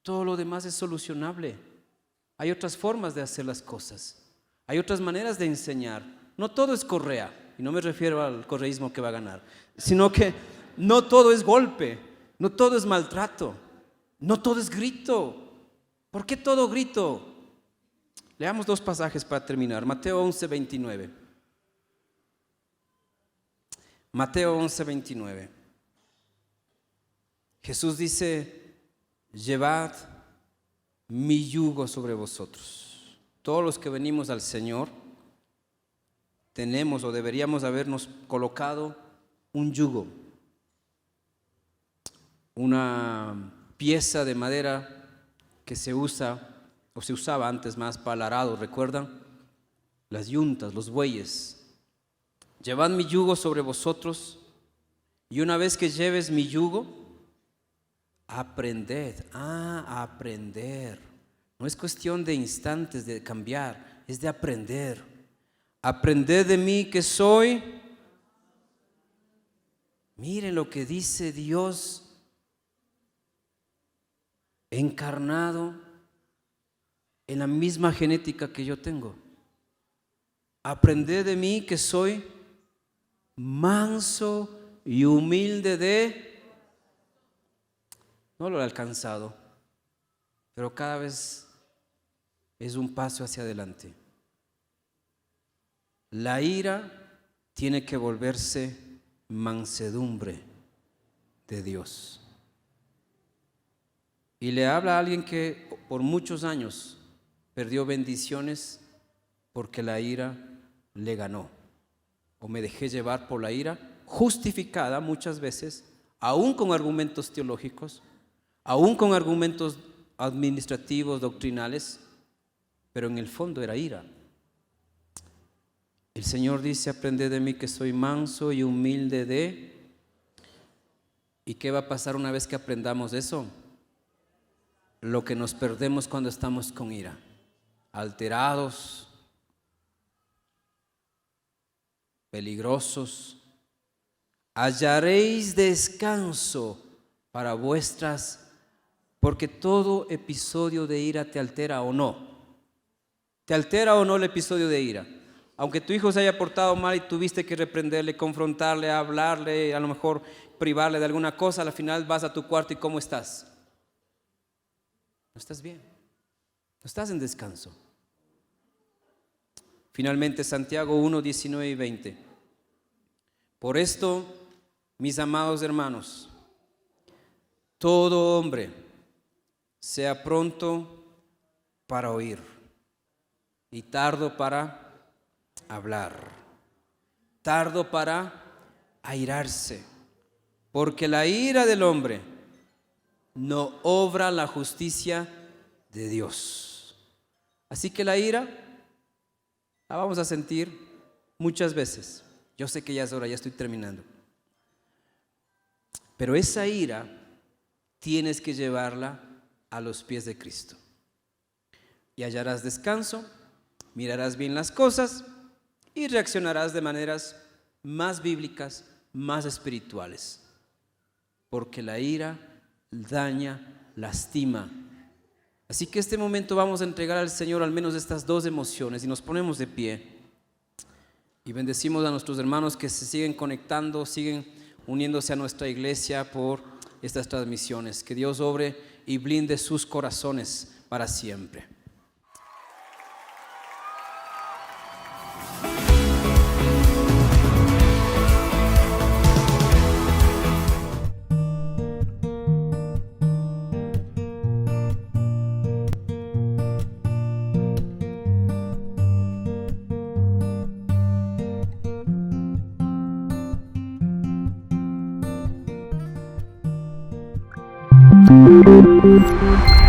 [SPEAKER 1] Todo lo demás es solucionable. Hay otras formas de hacer las cosas. Hay otras maneras de enseñar. No todo es correa. Y no me refiero al correísmo que va a ganar. Sino que no todo es golpe. No todo es maltrato. No todo es grito. ¿Por qué todo grito? Leamos 2 pasajes para terminar. Mateo 11, 29. Mateo 11, 29. Jesús dice: llevad mi yugo sobre vosotros. Todos los que venimos al Señor tenemos o deberíamos habernos colocado un yugo, una pieza de madera que se usa o se usaba antes más para el arado, ¿recuerdan? Las yuntas, los bueyes. Llevad mi yugo sobre vosotros, y una vez que lleves mi yugo, aprended. Aprender. No es cuestión de instantes de cambiar, es de aprender. Aprended de mí que soy. Miren lo que dice Dios encarnado en la misma genética que yo tengo. Aprended de mí que soy manso y humilde de... No lo he alcanzado, pero cada vez es un paso hacia adelante. La ira tiene que volverse mansedumbre de Dios. Y le habla a alguien que por muchos años perdió bendiciones porque la ira le ganó. O me dejé llevar por la ira, justificada muchas veces, aún con argumentos teológicos, aún con argumentos administrativos, doctrinales, pero en el fondo era ira. El Señor dice: aprended de mí que soy manso y humilde de... ¿Y qué va a pasar una vez que aprendamos eso? Lo que nos perdemos cuando estamos con ira, alterados, peligrosos. Hallaréis descanso para vuestras, porque todo episodio de ira te altera o no. ¿Te altera o no el episodio de ira? Aunque tu hijo se haya portado mal y tuviste que reprenderle, confrontarle, hablarle, a lo mejor privarle de alguna cosa, al final vas a tu cuarto y ¿cómo estás? No estás bien, no estás en descanso. Finalmente, Santiago 1, 19 y 20. Por esto, mis amados hermanos, todo hombre sea pronto para oír y tardo para hablar, tardo para airarse, porque la ira del hombre no obra la justicia de Dios. Así que la ira la vamos a sentir muchas veces. Yo sé que ya es hora, ya estoy terminando. Pero esa ira tienes que llevarla a los pies de Cristo. Y hallarás descanso, mirarás bien las cosas y reaccionarás de maneras más bíblicas, más espirituales. Porque la ira daña, lastima. Así que este momento vamos a entregar al Señor al menos estas 2 emociones y nos ponemos de pie y bendecimos a nuestros hermanos que se siguen conectando, siguen uniéndose a nuestra iglesia por estas transmisiones. Que Dios obre y blinde sus corazones para siempre.
[SPEAKER 2] Thank you.